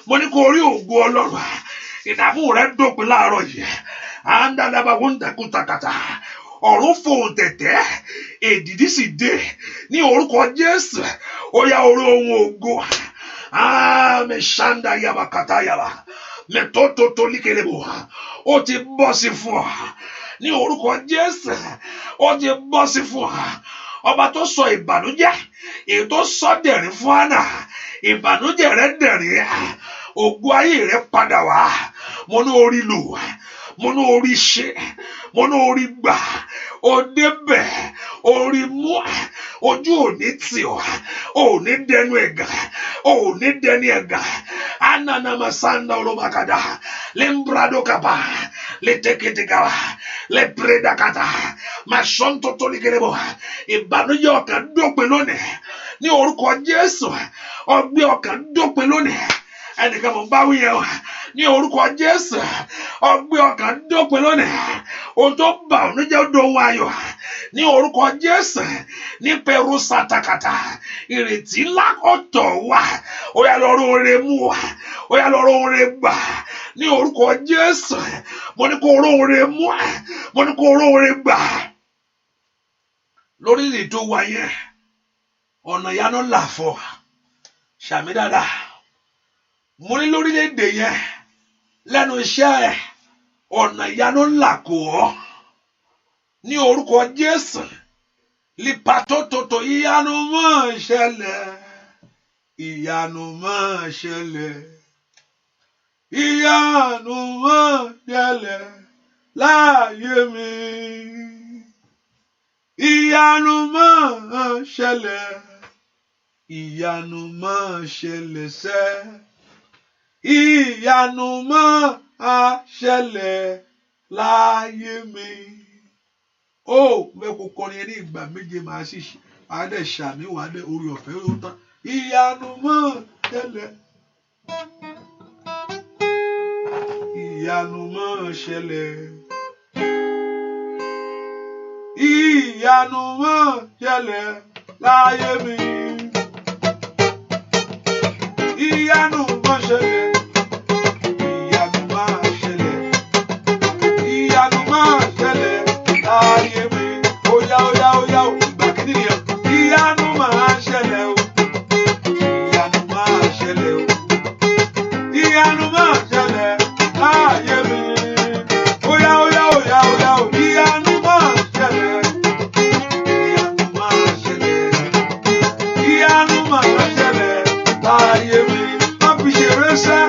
mo ní kó rí ògo Ọlọ́run. Ìdààmú rẹ dópin láàárọ̀ yìí. Àndàdàbà wọ́ndàkútakàtà, ọ̀run fòun tẹ̀tẹ̀, èdìdí sì dé ní orúkọ Jésù. Ó yá orí ohun ògo. Mẹ́ṣándà yaba kàtà yaba, mẹ́tótótó líkelebo. Ó ti bọ́ sí fún ọ ní orúkọ Jésù. Ó ti bọ́ sí fún ọ. Ọba tó sọ ìbànújẹ́ èyí tó sọ dẹ̀rín fún Hánà, ìbànújẹ́ rẹ dẹ̀rín, ògo ayé rẹ padà wá. Mo ní orí lò, mo ní orí ṣe, mo ní orí gbà, ó débẹ̀, orí mú, ojú òní tì ọ́, òní dẹnu ẹ̀gàn, òní dẹni ẹ̀gàn. Ananama sanda olobakada, lembrado kaba, leteketekaba, lepredakata, masonto tolikelebo. Ìbànújẹ́ ọkàn dópin lónìí ní orúkọ Jésù. Ọgbẹ́ ọkàn dópin lónìí. Ẹnìkan mọ̀ bá wíyẹn o ní orúkọ Jésù. Ọgbẹ́ ọkàn dópin lónìí. Ohun tó bà ọ́ níjẹ́ dohun ayọ̀ ní orúkọ Jésù. Ní pẹ̀rú sàtàkàtà, ìrètí ńlá ọ̀tọ̀ wà. Ó yá lọ́rọ̀ oore mú wa, ó yá lọ́rọ̀ oore gbà ní orúkọ Jésù. Mo ní kó rọ̀ oore mú, mo ní kó rọ̀ oore gbà. Lórílẹ̀ tó wà yẹn, ọ̀nà ìyanu là fọ́. Ṣàmì dáadáa. Mo ní lórílẹ̀-èdè yẹn, lẹ́nu iṣẹ́ ẹ̀, ọ̀nà ìyanu là kò ọ́ ní orúkọ Jésù. Lípàtótótó, ìyanu máa ṣẹlẹ̀, ìyanu máa ṣẹlẹ̀, ìyanu máa ṣẹlẹ̀ láàyè mi. Ìyanu máa ṣẹlẹ̀, ìyanu máa ṣẹlẹ̀ sẹ́, ìyanu máa ṣẹlẹ̀ láyé mi. Ó bẹ́ẹ̀ kó kọrin ní ìgbà méje, máa sì máa dẹ̀ ṣàmì wà dé orí ọ̀fẹ́ ó tán. Ìyanu máa ṣẹlẹ̀, ìyanu máa ṣẹlẹ̀, ìyanu máa ṣẹlẹ̀ láyé mi. Ìyanu máa ṣẹlẹ̀, ìyanu máa ṣẹlẹ̀, ìyanu máa ṣẹlẹ̀ láyé mi. Óyá óyá óyá o, ìgbà kìíní nìyẹn. Ìyanu máa ṣẹlẹ̀ o, ìyanu máa ṣẹlẹ̀ o, ìyanu máa ṣẹlẹ̀ láyé mi. Óyá óyá óyá óyá o, ìyanu máa ṣẹlẹ̀, ìyanu máa ṣẹlẹ̀, ìyanu máa ṣẹlẹ̀ láyé mi. Má fi ṣeré sẹ́,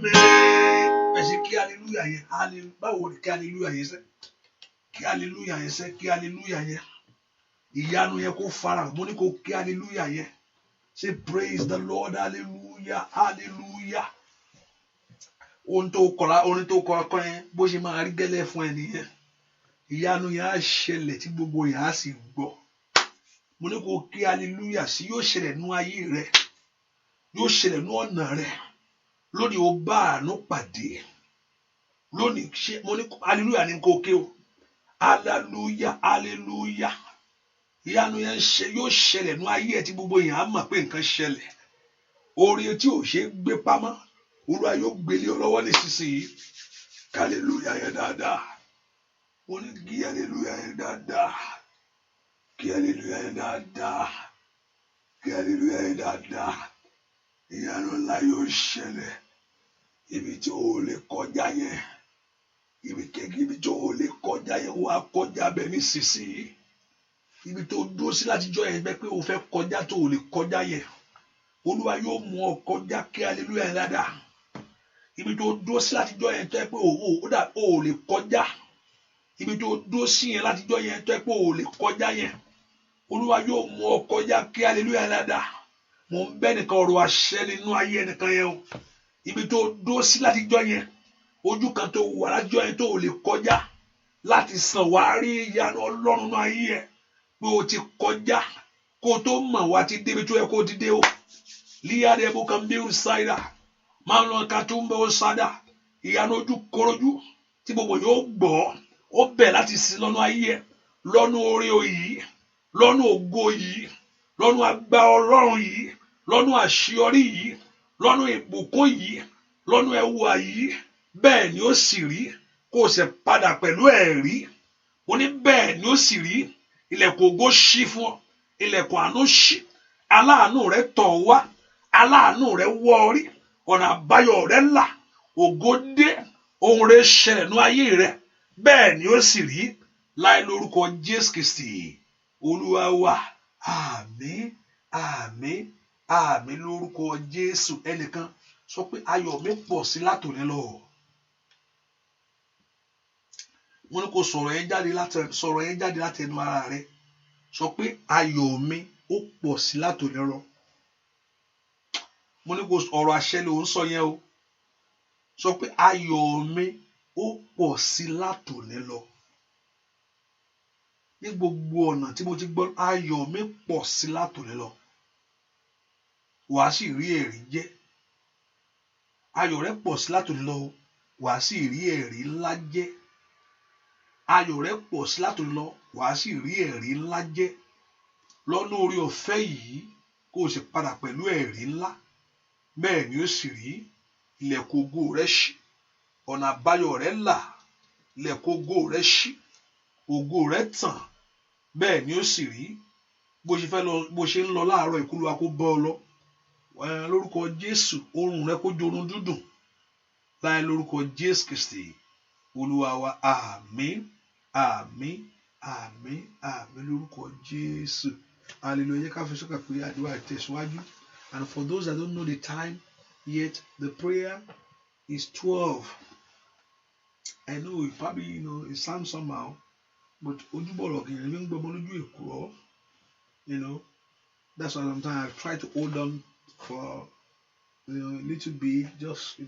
Bẹ̀sẹ̀ kí hallelujah yẹn, báwo ni kí hallelujah yẹn sẹ́? Kí hallelujah yẹn sẹ́, kí hallelujah yẹn. Ìyanu yẹn kó fara, mo ní kó kí hallelujah yẹn. Say praise the Lord, hallelujah, hallelujah. Orin tó kọ akọ yẹn bó ṣe máa rí gẹ́lẹ́ fún ẹ nìyẹn. Ìyanu yẹn á ṣẹlẹ̀ tí gbogbo yẹn á sì gbọ́. Mo ní kó kí hallelujah sí, yóò ṣẹlẹ̀ nú ayé rẹ, yóò ṣẹlẹ̀ nú ọ̀nà rẹ. Lónìí ó bá àánú pàdé. Lónìí mo ní hallelujah ní kó ké o. Hallelujah, hallelujah. Ìyanu yẹn yóò ṣẹlẹ̀ nú ayé ẹ tí gbogbo yẹn á mọ̀ pé nǹkan ṣẹlẹ̀. Oore tí ò ṣe gbé pamọ́, Olúwa yóò gbélé ọ lọ́wọ́ nísinsìnyí. Hallelujah yẹn dáadáa. Mo ní kí hallelujah yẹn dáadáa. Kí hallelujah yẹn dáadáa. Kí hallelujah yẹn dáadáa. Ìyanu ńlá yóò ṣẹlẹ̀. Ibi tí o lè kọjá yẹn. Ibi tí o lè kọjá yẹn wà kọjá bẹ́ẹ̀ nísinsìnyí. Ibi tó dúró sí látijọ́ yẹn bẹ́ẹ̀ pé o fẹ́ kọjá tó o lè kọjá yẹn. Olúwa yóò mú ọ kọjá kí hallelujah yẹn dáadáa. Ibi tó dúró sí látijọ́ yẹn tó yẹ pé o lè kọjá. Ibi tó dúró sí yẹn látijọ́ yẹn tó yẹ pé o lè kọjá yẹn. Olúwa yóò mú ọ kọjá kí hallelujah yẹn dáadáa. Mo ń bẹ nìkan ọ̀rọ̀ àṣẹ nínú ayé ẹnìkan yẹn o. Ibi tó dúró sí látijọ́ yẹn, ojú kan tó wà látijọ́ yẹn tó o lè kọjá láti sàn wá rí ìyanu Ọlọ́run nínú ayé ẹ pé o ti kọjá kó o tó mọ̀ wá ti débi tó yẹ kó o ti dé o. Líyàdé bó kan bí o ṣáìdà máa ń lọ ká tó ń bẹ o ṣáìdà ìyanu ojú korojú tí gbogbo yóò gbọ́ ó bẹ̀ láti sin lọ́nà ayé ẹ lọ́nà oore yìí lọ́nà ògo yìí lọ́nà àgbà Ọlọ́run yìí lọ́nà àṣeyọrí yìí lọ́nà ìbùkún yìí lọ́nà ẹwà yìí bẹ́ẹ̀ ni ó sì rí kó o sì padà pẹ̀lú ẹ̀rí. Mo ní bẹ́ẹ̀ ni ó sì rí. Ilẹ̀kùn ògo ṣí fún ọ, ilẹ̀kùn àánú ṣí, aláàánú rẹ tọ̀ wá, aláàánú rẹ wọ́ orí, ọ̀nà àbáyọ rẹ là, ògo dé, ohun rẹ ṣẹlẹ̀ ní ayé rẹ, bẹ́ẹ̀ ni ó sì rí láì lórúkọ Jésù Kristi Olúwa wa. Àmín, àmín, àmín lórúkọ Jésù. Ẹnìkan sọ pé ayọ̀ mi pọ̀ sí látòní lọ. Mo ní kó sọ̀rọ̀ yẹn jáde láti ẹnu ara rẹ. Sọ pé ayọ̀ mi ó pọ̀ sí látòní lọ. Mo ní kó ọ̀rọ̀ àṣẹ ló ń sọ yẹn o. Sọ pé ayọ̀ mi ó pọ̀ sí látòní lọ. Ní gbogbo ọ̀nà tí mo ti gbọ́ ayọ̀ mi pọ̀ sí látòní lọ. Wàá sì rí ẹ̀rí jẹ́. Ayọ̀ rẹ pọ̀ sí látòní lọ. Wàá sì rí ẹ̀rí ńlá jẹ́. Ayọ̀ rẹ pọ̀ sí látòní lọ. Wàá sì rí ẹ̀rí ńlá jẹ́. Lọ́nà oore ọ̀fẹ́ yìí kó o sì padà pẹ̀lú ẹ̀rí ńlá. Bẹ́ẹ̀ ni ó sì rí. Ilẹ̀kùn ògo rẹ ṣí. Ọ̀nà àbáyọ rẹ là. Ilẹ̀kùn ògo rẹ ṣí. Ògo rẹ tàn. Bẹ́ẹ̀ ni ó sì rí. Bó ṣe ń lọ láàárọ̀ ìkúlùwà kó bọ́ ọ lọ. Lórúkọ Jésù oorun rẹ kó jorun dúdùn. Láì lórúkọ Jésù Kristi Olúwa wa. Àmín, àmín, àmín, àmín lórúkọ Jésù. Hallelujah. Ká fi sọ́kà pé àdúrà tẹ̀síwájú. And for those that don't know the time yet, the prayer is 12. I know it probably, it sounds somehow, but ojúbọ̀rọ̀ kìí ní gbọ́mọ lójú èkùrọ́. That's why sometimes I try to hold on for a little bit, just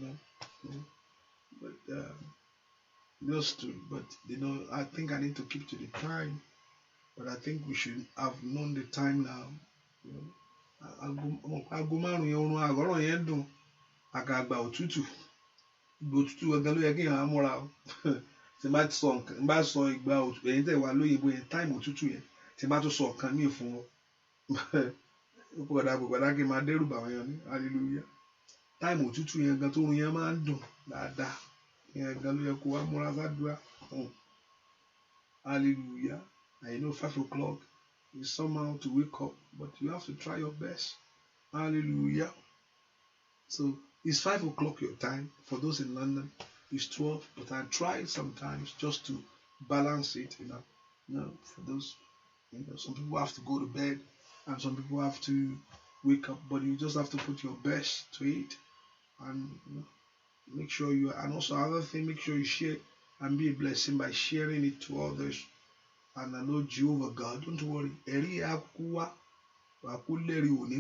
but I think I need to keep to the time. But I think we should have known the time now. Aago márùn-ún yẹn orun àgọ́rọ̀ yẹn dùn àgàgbà òtútù ọ̀gá ló yẹ kí èèyàn á múra o. Tí n bá sọ ìgbà ẹ̀yin tẹ̀ wá lóyìnbó yẹn táìmù òtútù yẹn tí n bá tún sọ ọ̀kan míì fún ọ. Ó gbọ́dọ̀ kí n máa dẹ́rù bà wọ́n yẹn ní hallelujah. Táìmù òtútù yẹn gan tó orun yẹn máa ń dùn dáadáa. Ìyẹn gan ló yẹ kó wá múra sádùá. Hallelujah. I know 5 o'clock is somehow to wake up, but you have to try your best. Hallelujah. So it's 5 o'clock your time. For those in London, it's 12. But I try sometimes just to balance it, for those, some people have to go to bed and some people have to wake up, but you just have to put your best to it. And Make sure you, and also another thing, make sure you share and be a blessing by sharing it to others. And I know Jehovah God, don't worry. Ẹ̀rí akuwa akuleri òní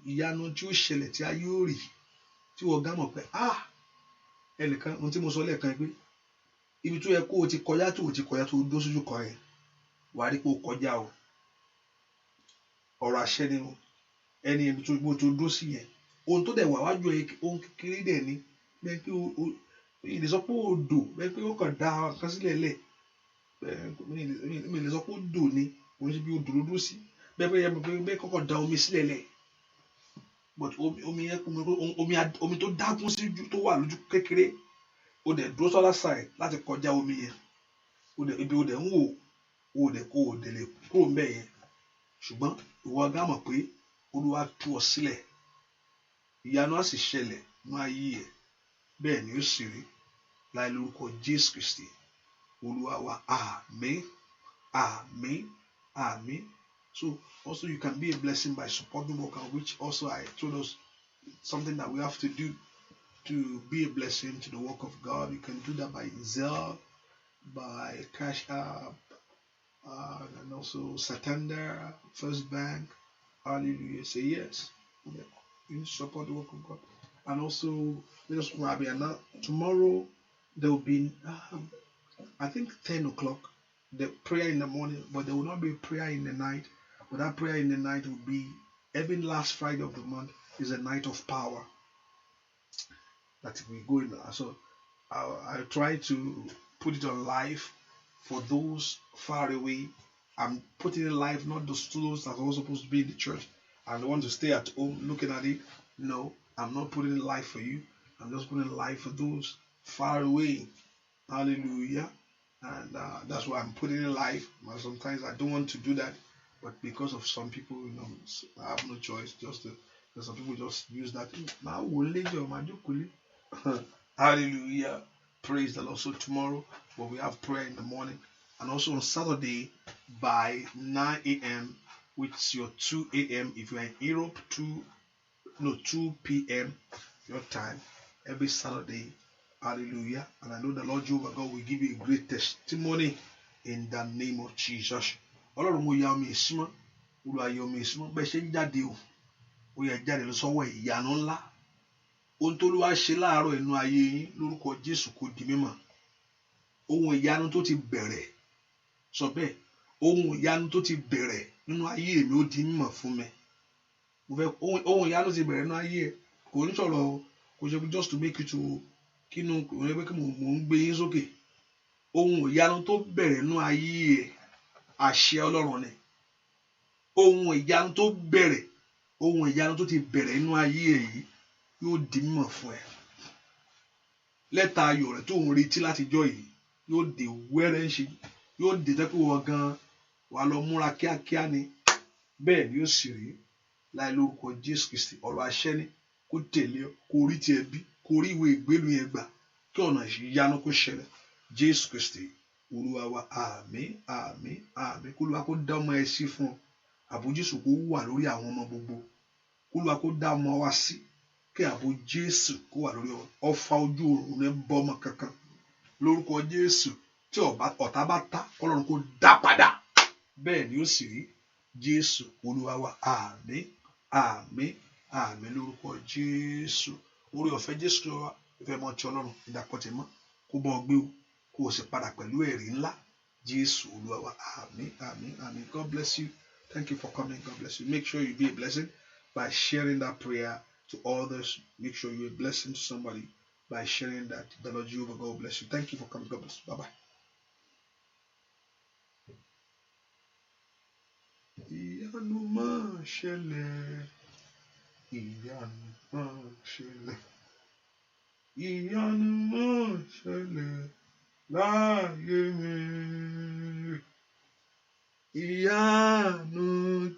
ìyanu tí ó ṣẹlẹ̀ tí a yóò rí tí wọ́n gá mọ̀ pé ẹnìkan ohun tí mo sọ lẹ́ẹ̀kan pé ibi tó yẹ kó o ti kọjá tó o ti kọjá tó o dó sójú kan yẹn wàá rí pé o kọjá o. Ọ̀rọ̀ àṣẹ nínú ẹni ibi tó dó sí yẹn ohun tó dẹ̀ wà wájú ẹ ohun kékeré dẹ̀ ni bẹ́ẹ̀ pé ìlè sọ pé odò bẹ́ẹ̀ pé ó kàn dá kan sílẹ̀ lẹ̀ mi lè sọ pé odò ni òun ṣe bí odò ló dó sí bẹ́ẹ̀ kọ́kọ́ da omi sílẹ̀ lẹ̀ but omi yẹn omi tó dágún sí tó wà lójú kékeré o dẹ̀ dúró sọ́dá side láti kọjá omi yẹn ibi o dẹ̀ ń wò o dẹ̀ lè kúrò ńbẹ̀ yẹn ṣùgbọ́n ìwọ gá mọ̀ pé Olúwa tú ọ sílẹ̀ ìyanu á sì ṣẹlẹ̀ ní ayé ẹ̀ bẹ́ẹ̀ ni ó sì rí láì lórúkọ Jésù Kristi Olúwa wa àmín àmín àmín. So also you can be a blessing by supporting work, which also I told us something that we have to do to be a blessing to the work of God. You can do that by Zelle, by Cash App, and also Santander, First Bank. Hallelujah. Say yes. Yeah. You support the work of God. And also, let us Rabbi, and tomorrow there will be, I think 10 o'clock, the prayer in the morning, but there will not be prayer in the night. But that prayer in the night will be, every last Friday of the month is a night of power. That we go in. So I'll try to put it on live for those far away. I'm putting it live, not the studios that are supposed to be in the church and want to stay at home looking at it. No, I'm not putting it live for you. I'm just putting it live for those far away. Hallelujah. And that's why I'm putting it live. But sometimes I don't want to do that, but because of some people, I have no choice. Because some people just use that. Hallelujah. Praise the Lord. So tomorrow, but we have prayer in the morning. And also on Saturday by 9 a.m., which is your 2 a.m. if you're in Europe, 2 p.m. your time, every Saturday. Hallelujah. And I know the Lord Jehovah God will give you a great testimony in the name of Jesus. Ọlọ́run mo ya omi ìsúnmọ́, Olúwa ya omi ìsúnmọ́, bẹ́ẹ̀ ṣe ń jáde ó yẹ jáde lọ sọ́wọ́ ìyanu ńlá. Ohun tó Olúwa ṣe láàárọ̀ inú ayé yín lórúkọ Jésù kó di mímọ̀. Ohun ìyanu tó ti bẹ̀rẹ̀ sọ bẹ́ẹ̀, ohun ìyanu tó ti bẹ̀rẹ̀ nínú ayé mi ó di mímọ̀ fún mi. Mo fẹ́ ohun ìyanu ti bẹ̀rẹ̀ nínú ayé ẹ kò ní sọ̀rọ̀ kò ṣe just to make you to kínú kò ní pé kí mo ń gbé yín sókè. Ohun ìyanu tó bẹ̀rẹ̀ nínú ayé ẹ àṣẹ Ọlọ́run ni. Ohun ìyanu tó bẹ̀rẹ̀ ohun ìyanu tó ti bẹ̀rẹ̀ nínú ayé ẹ yìí yóò di mímọ̀ fún ẹ. Lẹ́tà ayọ̀ rẹ̀ tó ń retí látijọ́ yìí yóò dé wẹ́rẹ́ ń ṣe yóò dé tẹ́kọ̀ wọ́n gan wà lọ múra kíákíá ni bẹ́ẹ̀ ni yóò sì rí láì lórúkọ Jésù Kristi ọ̀rọ̀ àṣẹ ni kó tẹ̀lé ọ kó rí tiẹ̀ bí kó rí ìwé ìgbélu yẹn gbà kí ọ̀nà ìyanu kó ṣẹlẹ̀ Jésù Kristi Olúwa wa àmín àmín àmín kó Olúwa kó dá ọmọ ẹ sí fún ọ ààbò Jésù kó wà lórí àwọn ọmọ gbogbo kó Olúwa kó dá ọmọ wa sí kí ààbò Jésù kó wà lórí ọfà ojú oòrùn rẹ bọ́ ọmọ kankan lórúkọ Jésù tí ọ̀tá bá ta Ọlọ́run kó dá padà bẹ́ẹ̀ ni ó sì rí Jésù Olúwa wa àmín àmín àmín lórúkọ Jésù orí ọ̀fẹ́ Jésù wa ìfẹ́ mọ́ ti Ọlọ́run ìdàpọ̀ tẹ̀ mọ́ kó bọ́ ọ gbé o kó o sì padà pẹ̀lú ẹ̀rí ńlá Jésù Olúwa wa àmín àmín àmín. God bless you. Thank you for coming. God bless you. Make sure you be a blessing by sharing that prayer to others. Make sure you're a blessing to somebody by sharing that. The Lord Jehovah God bless you. Thank you for coming. God bless you. Bye-bye. Ìyanu máa ṣẹlẹ̀, ìyanu máa ṣẹlẹ̀, ìyanu máa ṣẹlẹ̀ láyé mi. Ìyanu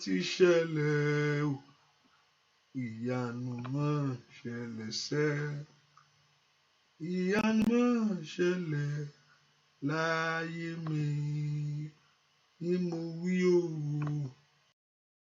ti ṣẹlẹ̀ o, ìyanu máa ṣẹlẹ̀ sẹ́, ìyanu máa ṣẹlẹ̀ láyé mi. Ni mo wí o.